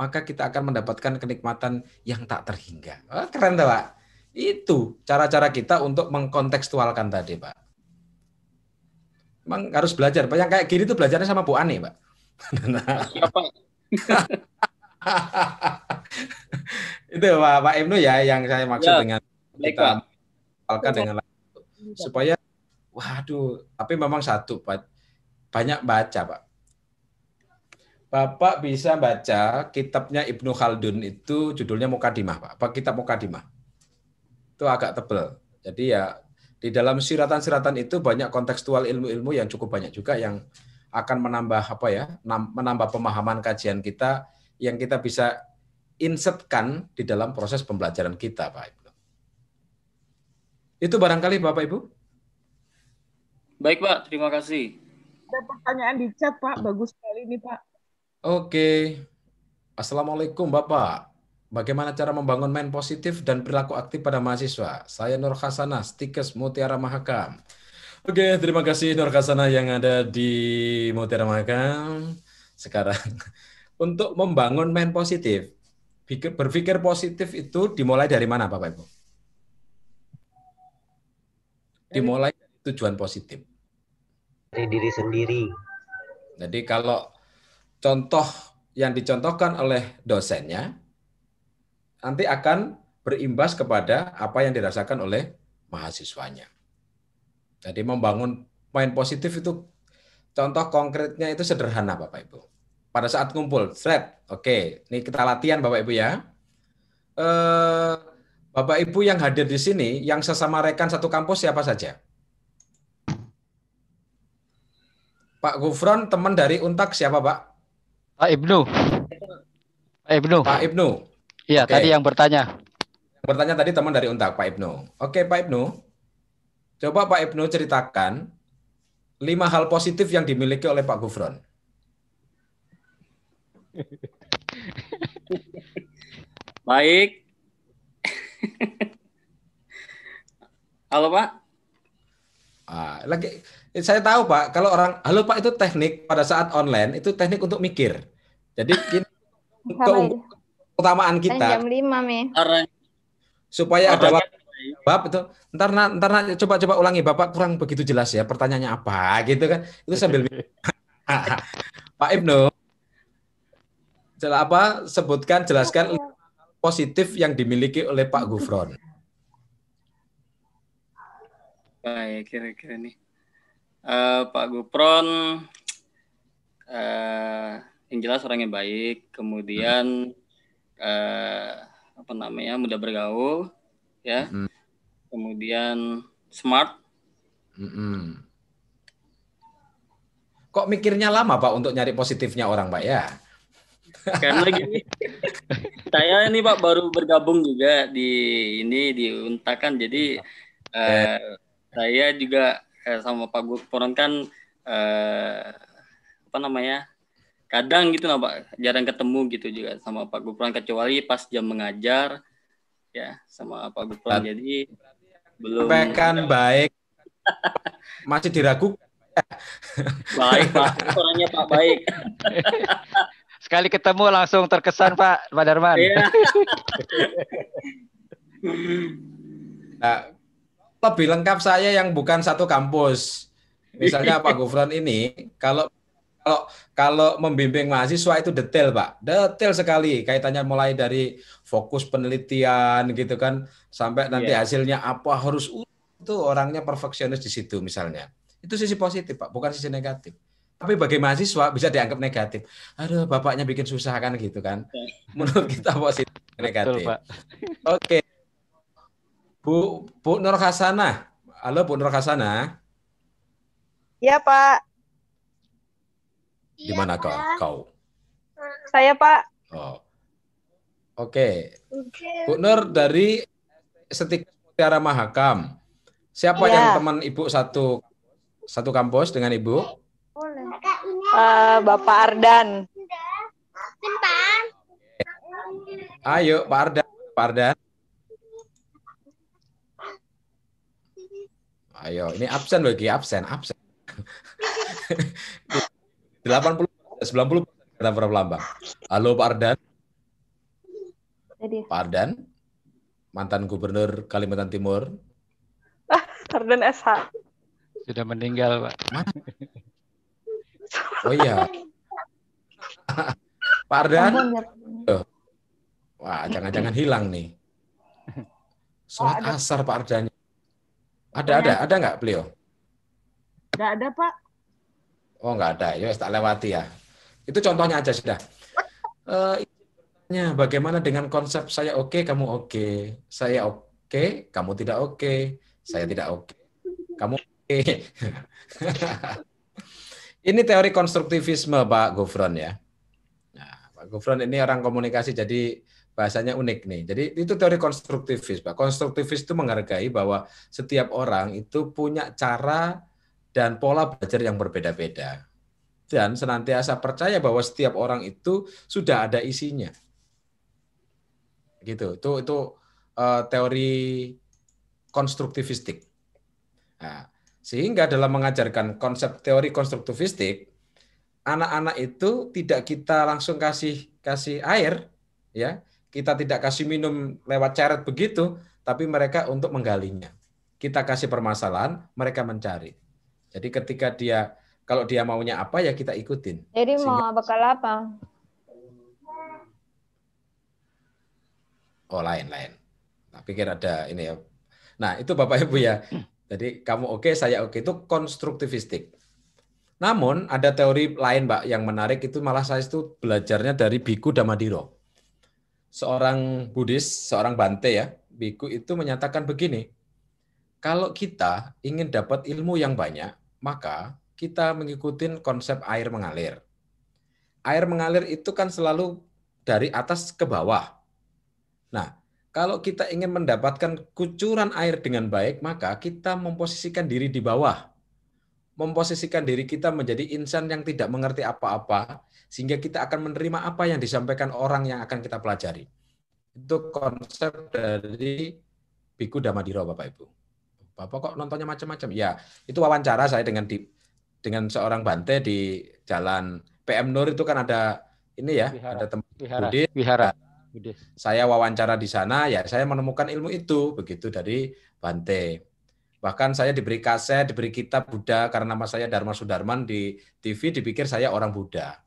maka kita akan mendapatkan kenikmatan yang tak terhingga. Oh, keren tuh, Pak. Itu cara-cara kita untuk mengkontekstualkan tadi, Pak. Emang harus belajar. Yang kayak gini tuh belajarnya sama Bu Ani, Pak. Siapa? Itu Pak Ibnu ya yang saya maksud Ya, dengan baik, kita Pak. menghafalkan dengan supaya waduh, tapi memang satu Pak, banyak baca, Pak. Bapak bisa baca kitabnya Ibnu Khaldun itu judulnya Mukadimah, Pak. Apa kitab Mukadimah? Itu agak tebal. Jadi ya di dalam siratan-siratan itu banyak kontekstual ilmu-ilmu yang cukup banyak juga yang akan menambah apa ya, menambah pemahaman kajian kita yang kita bisa insertkan di dalam proses pembelajaran kita, Pak Ibnu. Itu barangkali Bapak Ibu. Baik, Pak. Terima kasih. Ada pertanyaan di chat, Pak. Bagus sekali nih, Pak. Oke. Assalamualaikum Bapak. Bagaimana cara membangun mind positif dan perilaku aktif pada mahasiswa? Saya Nur Hasanah, Stikes Mutiara Mahakam. Oke, terima kasih Nur Hasanah yang ada di Mutiara Mahakam. Sekarang, untuk membangun mind positif, berpikir positif itu dimulai dari mana Bapak Ibu? Dimulai dari tujuan positif. Dari diri sendiri. Jadi kalau contoh yang dicontohkan oleh dosennya nanti akan berimbas kepada apa yang dirasakan oleh mahasiswanya. Jadi membangun mind positif itu contoh konkretnya itu sederhana Bapak Ibu. Pada saat ngumpul, oke, ini kita latihan Bapak Ibu ya. Bapak Ibu yang hadir di sini, yang sesama rekan satu kampus siapa saja? Pak Gufron, teman dari Untak siapa Pak? Pak Ibnu. Pak Ibnu. Pak Ibnu. Iya, Oke. tadi yang bertanya. Yang bertanya tadi teman dari Untak, Pak Ibnu. Oke, Pak Ibnu. Coba Pak Ibnu ceritakan 5 hal positif yang dimiliki oleh Pak Gufron. Baik. Halo, Pak. Lagi saya tahu Pak, kalau orang halo Pak itu teknik pada saat online itu teknik untuk mikir. Jadi keutamaan kita Jam 5, Mi. supaya ada waktu bab itu ntar coba ulangi Bapak kurang begitu jelas ya pertanyaannya apa gitu kan itu sambil Pak Ibnu jelaskan positif yang dimiliki oleh Pak Gufron. Baik, kira-kira nih. Pak Gufron yang jelas orangnya baik, kemudian mudah bergaul, ya, kemudian smart. Kok mikirnya lama Pak untuk nyari positifnya orang Pak ya? Karena gini, saya ini Pak baru bergabung juga di Untakan, jadi saya juga sama Pak Gufron kan kadang gitu lah Pak, jarang ketemu gitu juga sama Pak Gufron kecuali pas jam mengajar ya sama Pak Gufron. Jadi belum baik masih diragukan. Baik Pak, orangnya Pak baik. Sekali ketemu langsung terkesan Pak Darman. Iya. Nah, lebih lengkap saya yang bukan satu kampus. Misalnya Pak Gufron ini kalau membimbing mahasiswa itu detail, Pak. Detail sekali kaitannya mulai dari fokus penelitian gitu kan sampai nanti hasilnya apa harus itu orangnya perfeksionis di situ misalnya. Itu sisi positif, Pak, bukan sisi negatif. Tapi bagi mahasiswa bisa dianggap negatif. Aduh, bapaknya bikin susah kan gitu kan. Menurut kita positif negatif. Betul, Pak. Oke. Bu Nur Hasanah. Halo Bu Nur Hasanah. Iya, Pak. Di mana kau? Saya, Pak. Oh. Oke. Bu Nur dari Stikes Mutiara Mahakam. Siapa yang teman Ibu satu kampus dengan Ibu? Bapak Ardan. Ayo Pak Ardan. Ayo, ini absen lagi, absen. 80, 90 kata Prof. Lambang. Halo Pak Ardan. Pak Ardan, mantan Gubernur Kalimantan Timur. Ardan SH. Sudah meninggal, Pak. Oh iya. Pak Ardan. Ampun, ya. Wah, jangan-jangan hilang nih. Sholat asar Pak Ardan. Ada nggak beliau? Nggak ada, Pak. Oh, nggak ada. Ya, tak lewati ya. Itu contohnya aja sudah. Bagaimana dengan konsep saya oke, kamu oke. Saya oke, kamu tidak oke. Saya tidak oke. Kamu oke. Ini teori konstruktivisme Pak Gufron ya. Nah, Pak Gufron ini orang komunikasi jadi bahasanya unik nih. Jadi itu teori konstruktivis, Pak. Konstruktivis itu menghargai bahwa setiap orang itu punya cara dan pola belajar yang berbeda-beda. Dan senantiasa percaya bahwa setiap orang itu sudah ada isinya. Gitu. Itu teori konstruktivistik. Nah, sehingga dalam mengajarkan konsep teori konstruktivistik, anak-anak itu tidak kita langsung kasih air, ya. Kita tidak kasih minum lewat ceret begitu, tapi mereka untuk menggalinya. Kita kasih permasalahan, mereka mencari. Jadi ketika kalau dia maunya apa ya kita ikutin. Jadi mau bekal apa? Oh, lain. Nah, pikir ada ini ya. Nah, itu Bapak Ibu ya. Jadi kamu oke, saya oke, itu konstruktivistik. Namun ada teori lain, Pak, yang menarik itu malah saya itu belajarnya dari Biku Damadiro. Seorang Buddhis, seorang Bante ya, Biku itu menyatakan begini, kalau kita ingin dapat ilmu yang banyak, maka kita mengikuti konsep air mengalir. Air mengalir itu kan selalu dari atas ke bawah. Nah, kalau kita ingin mendapatkan kucuran air dengan baik, maka kita memposisikan diri di bawah. Memposisikan diri kita menjadi insan yang tidak mengerti apa-apa, sehingga kita akan menerima apa yang disampaikan orang yang akan kita pelajari. Itu konsep dari Biku Damadiro, Bapak Ibu. Bapak kok nontonnya macam-macam? Ya, itu wawancara saya dengan seorang Bante di Jalan PM Nur itu kan ada ini ya, ada tempat Wihara. Saya wawancara di sana, ya saya menemukan ilmu itu, begitu dari Bante. Bahkan saya diberi kaset, diberi kitab Buddha, karena nama saya Dharma Sudarman di TV, dipikir saya orang Buddha.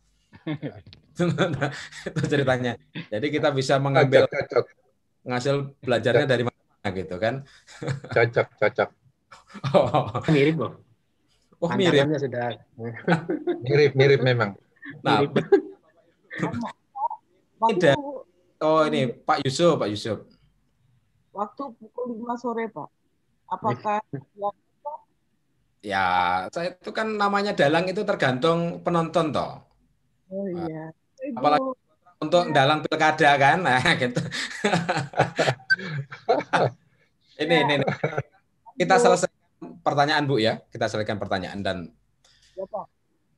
Itu ceritanya. Jadi kita bisa mengambil ngasil belajarnya dari mana gitu kan. Cocok. Mirip loh. Oh, mirip. Sudah. Mirip memang. Nah, ini Pak Yusuf. Waktu pukul 5 sore, Pak. Apakah ya, saya itu kan namanya dalang itu tergantung penonton toh. Oh iya. Apalagi untuk dalang pilkada kan, nah gitu. Ini. Kita selesaikan pertanyaan Bu ya. Kita selesaikan pertanyaan dan ya,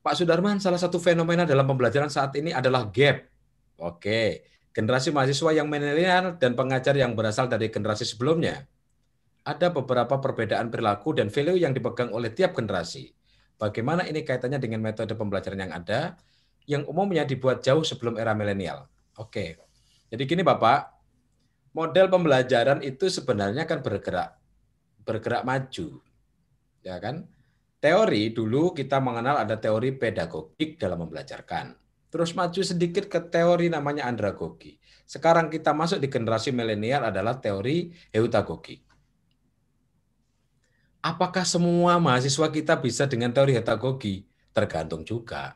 Pak Sudarman, salah satu fenomena dalam pembelajaran saat ini adalah gap. Oke, generasi mahasiswa yang milenial dan pengajar yang berasal dari generasi sebelumnya. Ada beberapa perbedaan perilaku dan value yang dipegang oleh tiap generasi. Bagaimana ini kaitannya dengan metode pembelajaran yang ada, yang umumnya dibuat jauh sebelum era milenial. Oke, jadi gini Bapak, model pembelajaran itu sebenarnya kan bergerak maju, ya kan? Teori dulu kita mengenal ada teori pedagogik dalam membelajarkan. Terus maju sedikit ke teori namanya andragogi. Sekarang kita masuk di generasi milenial adalah teori heutagogi. Apakah semua mahasiswa kita bisa dengan teori heutagogi? Tergantung juga.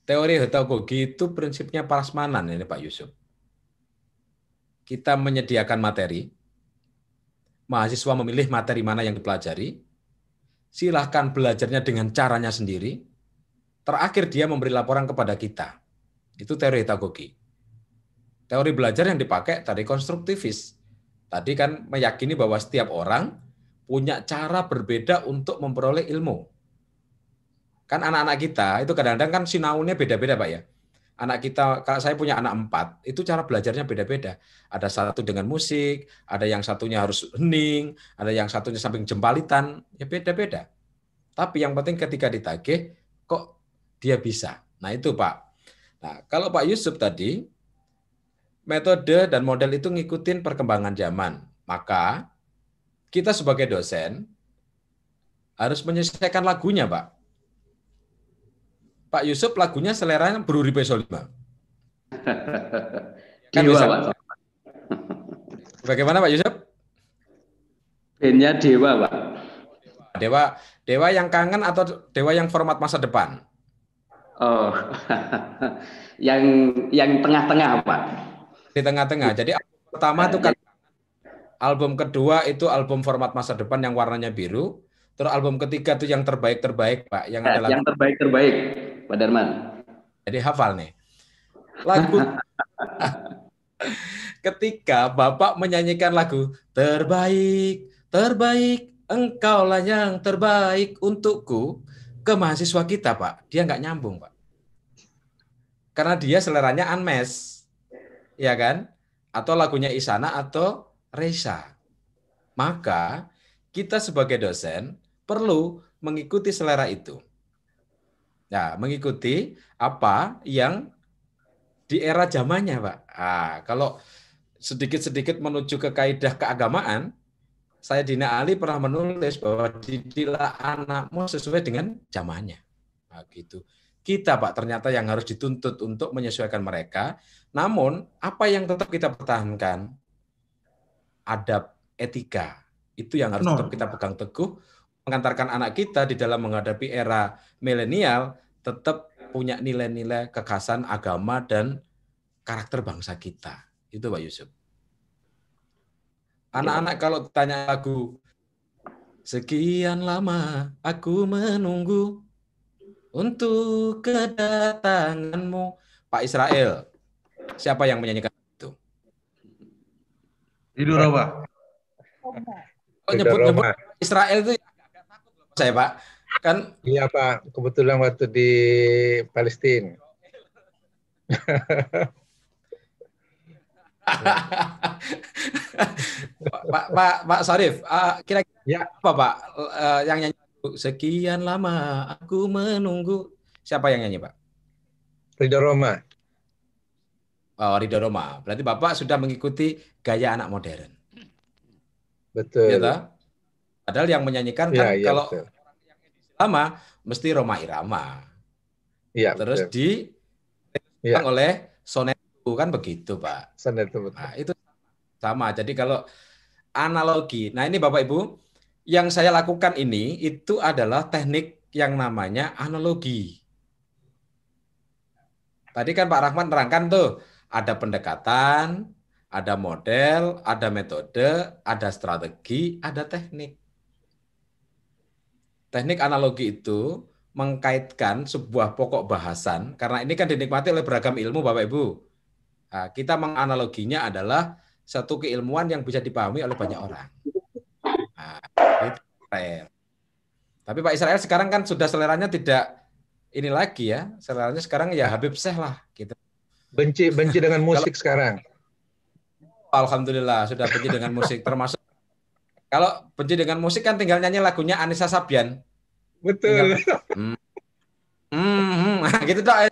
Teori heutagogi itu prinsipnya prasmanan ini Pak Yusuf. Kita menyediakan materi, mahasiswa memilih materi mana yang dipelajari, silahkan belajarnya dengan caranya sendiri, terakhir dia memberi laporan kepada kita. Itu teori heutagogi. Teori belajar yang dipakai tadi konstruktivis. Tadi kan meyakini bahwa setiap orang punya cara berbeda untuk memperoleh ilmu. Kan anak-anak kita itu kadang-kadang kan sinaunya beda-beda Pak ya. Anak kita, kalau saya punya anak 4, itu cara belajarnya beda-beda. Ada satu dengan musik, ada yang satunya harus hening, ada yang satunya samping jempalitan, ya beda-beda. Tapi yang penting ketika ditagih, kok dia bisa. Nah itu Pak. Nah kalau Pak Yusuf tadi, metode dan model itu ngikutin perkembangan zaman. Maka kita sebagai dosen harus menyesuaikan lagunya, Pak. Pak Yusuf lagunya seleranya Bruri Pesolima. Kan Dewa, bisa. Pak. Bagaimana Pak Yusuf? Bandnya Dewa, Pak. Dewa yang kangen atau Dewa yang format masa depan? Oh, yang tengah-tengah, Pak. Di tengah-tengah. Jadi album pertama itu kan, album kedua itu album format masa depan yang warnanya biru. Terus album ketiga itu yang terbaik-terbaik, Pak. Yang adalah Yang terbaik-terbaik, Pak Darman. Jadi hafal nih. Lagu ketika Bapak menyanyikan lagu terbaik, terbaik, engkaulah yang terbaik untukku ke mahasiswa kita, Pak. Dia nggak nyambung, Pak. Karena dia seleranya unmatch. Ya kan? Atau lagunya Isana atau Reisa. Maka kita sebagai dosen perlu mengikuti selera itu. Nah, mengikuti apa yang di era zamannya, Pak. Kalau sedikit-sedikit menuju ke kaidah keagamaan, saya Dina Ali pernah menulis bahwa didiklah anakmu sesuai dengan zamannya. Nah, gitu. Kita, Pak, ternyata yang harus dituntut untuk menyesuaikan mereka. Namun, apa yang tetap kita pertahankan? Adab, etika. Itu yang harus tetap kita pegang teguh. Mengantarkan anak kita di dalam menghadapi era milenial tetap punya nilai-nilai kekhasan agama dan karakter bangsa kita. Itu Pak Yusuf. Anak-anak kalau tanya lagu sekian lama aku menunggu untuk kedatanganmu, Pak Israel. Siapa yang menyanyikan itu? Ridho Roma. Kok nyebut-nyebut Israel itu agak takut loh saya, Pak. Kan Iya Pak, kebetulan waktu di Palestina. Pak Sarif, kira-kira ya. apa Pak yang nyanyi sekian lama aku menunggu? Siapa yang nyanyi Pak? Ridho Roma. Oh, Ridho Roma. Berarti Bapak sudah mengikuti gaya anak modern. Betul. Ya, padahal yang menyanyikan kan ya, kalau betul. orang yang edisi lama mesti Roma Irama. Iya. Terus betul. oleh Sonetu kan begitu Pak. Sonetu betul. Nah, itu sama. Jadi kalau analogi, nah ini Bapak Ibu, yang saya lakukan ini itu adalah teknik yang namanya analogi. Tadi kan Pak Rahmat nerangkan tuh, ada pendekatan, ada model, ada metode, ada strategi, ada teknik. Teknik analogi itu mengkaitkan sebuah pokok bahasan, karena ini kan dinikmati oleh beragam ilmu Bapak Ibu. Nah, kita menganaloginya adalah satu keilmuan yang bisa dipahami oleh banyak orang. Nah, itu keren. Tapi Pak Israel sekarang kan sudah seleranya tidak ini lagi ya, seleranya sekarang ya Habib Syekh lah gitu. Benci dengan musik sekarang. Alhamdulillah sudah benci dengan musik, termasuk kalau benci dengan musik kan tinggal nyanyi lagunya Anissa Sabian. Betul. Gitu dong.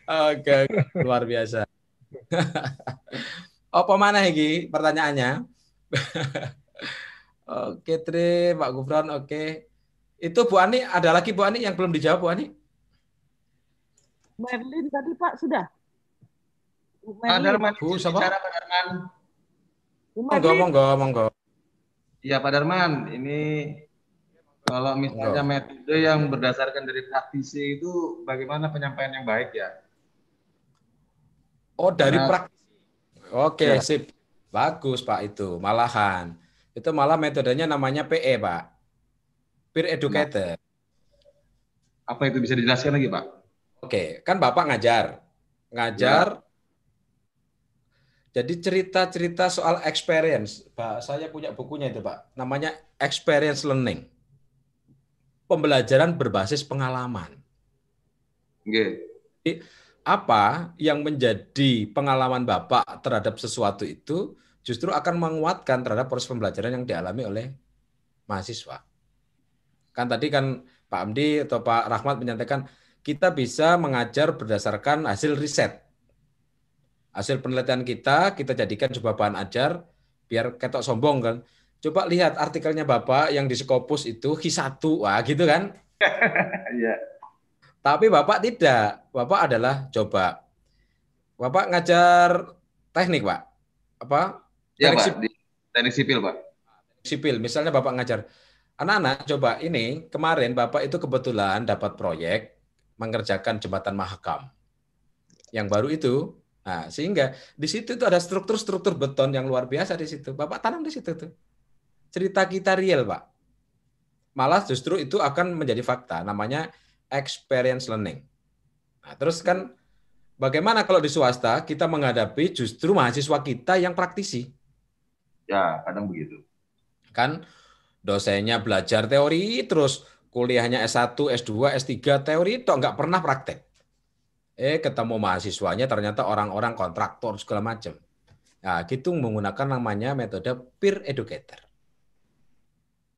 Oke, luar biasa. Apa mana iki pertanyaannya? Oke, Pak Gufron, oke. Itu Bu Ani, ada lagi Bu Ani yang belum dijawab Bu Ani? Merlin tadi Pak sudah. Pak Darman, Bu, siapa? bicara Pak Darman. Monggo. Iya Pak Darman, ini kalau misalnya metode yang berdasarkan dari praktisi itu bagaimana penyampaian yang baik ya? Oh, dari praktisi. Oke, sip. Bagus Pak itu, malahan. Itu malah metodenya namanya PE, Pak. Peer Educator. Apa itu bisa dijelaskan lagi, Pak? Oke, kan Bapak ngajar. Jadi cerita-cerita soal experience. Pak, saya punya bukunya itu, Pak. Namanya Experience Learning. Pembelajaran berbasis pengalaman. Jadi, apa yang menjadi pengalaman Bapak terhadap sesuatu itu justru akan menguatkan terhadap proses pembelajaran yang dialami oleh mahasiswa. Kan tadi kan Pak Amdi atau Pak Rahmat menyampaikan kita bisa mengajar berdasarkan hasil riset. Hasil penelitian kita jadikan sebuah bahan ajar biar ketok sombong kan. Coba lihat artikelnya Bapak yang di Scopus itu Q1, wah gitu kan? Iya. Tapi Bapak tidak. Bapak adalah coba. Bapak ngajar teknik, Pak. Apa? Iya, Teknik Pak. sipil. Di teknik sipil, Pak. Sipil. Misalnya Bapak ngajar anak-anak, coba ini kemarin Bapak itu kebetulan dapat proyek mengerjakan jembatan Mahakam. Yang baru itu. Nah, sehingga di situ itu ada struktur-struktur beton yang luar biasa di situ. Bapak tanam di situ tuh. Cerita kita real, Pak. Malah justru itu akan menjadi fakta. Namanya experience learning. Nah, terus kan bagaimana kalau di swasta kita menghadapi justru mahasiswa kita yang praktisi? Ya, kadang begitu. Kan dosennya belajar teori, terus kuliahnya S1, S2, S3 teori, itu nggak pernah praktek. Ketemu mahasiswanya ternyata orang-orang kontraktor segala macam. Nah, gitu menggunakan namanya metode peer educator.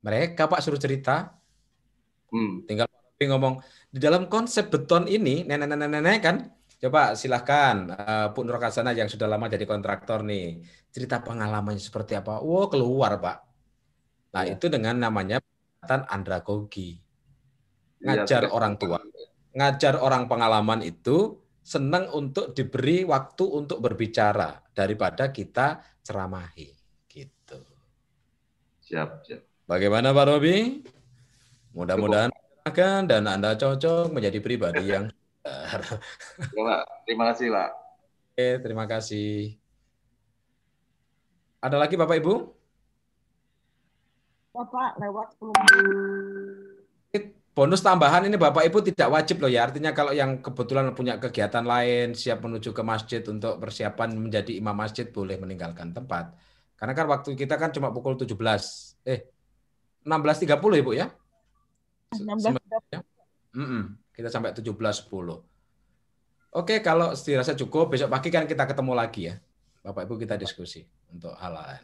Mereka Pak suruh cerita, tinggal ngomong di dalam konsep beton ini, nenek-nenek kan, coba silahkan Bu Nur Kasana yang sudah lama jadi kontraktor nih, cerita pengalamannya seperti apa. Wow, keluar Pak. Nah itu dengan namanya pendekatan andragogi, ngajar orang tua. Ngajar orang pengalaman itu senang untuk diberi waktu untuk berbicara daripada kita ceramahi gitu. Siap. Bagaimana Pak Robi? Mudah-mudahan dan Anda cocok menjadi pribadi yang benar. Ya, Pak. Terima kasih, Pak. Oke, terima kasih. Ada lagi Bapak Ibu? Bapak lewat 10 menit. Bonus tambahan ini Bapak Ibu tidak wajib loh ya. Artinya kalau yang kebetulan punya kegiatan lain, siap menuju ke masjid untuk persiapan menjadi imam masjid, boleh meninggalkan tempat. Karena kan waktu kita kan cuma pukul 16.30 ya Bu ya? 16.30. Kita sampai 17.10. Oke, kalau dirasa cukup, besok pagi kan kita ketemu lagi ya. Bapak Ibu kita diskusi untuk hal lain.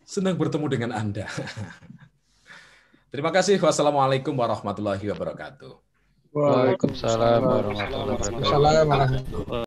Senang bertemu dengan Anda. Terima kasih. Wassalamualaikum warahmatullahi wabarakatuh. Waalaikumsalam warahmatullahi wabarakatuh.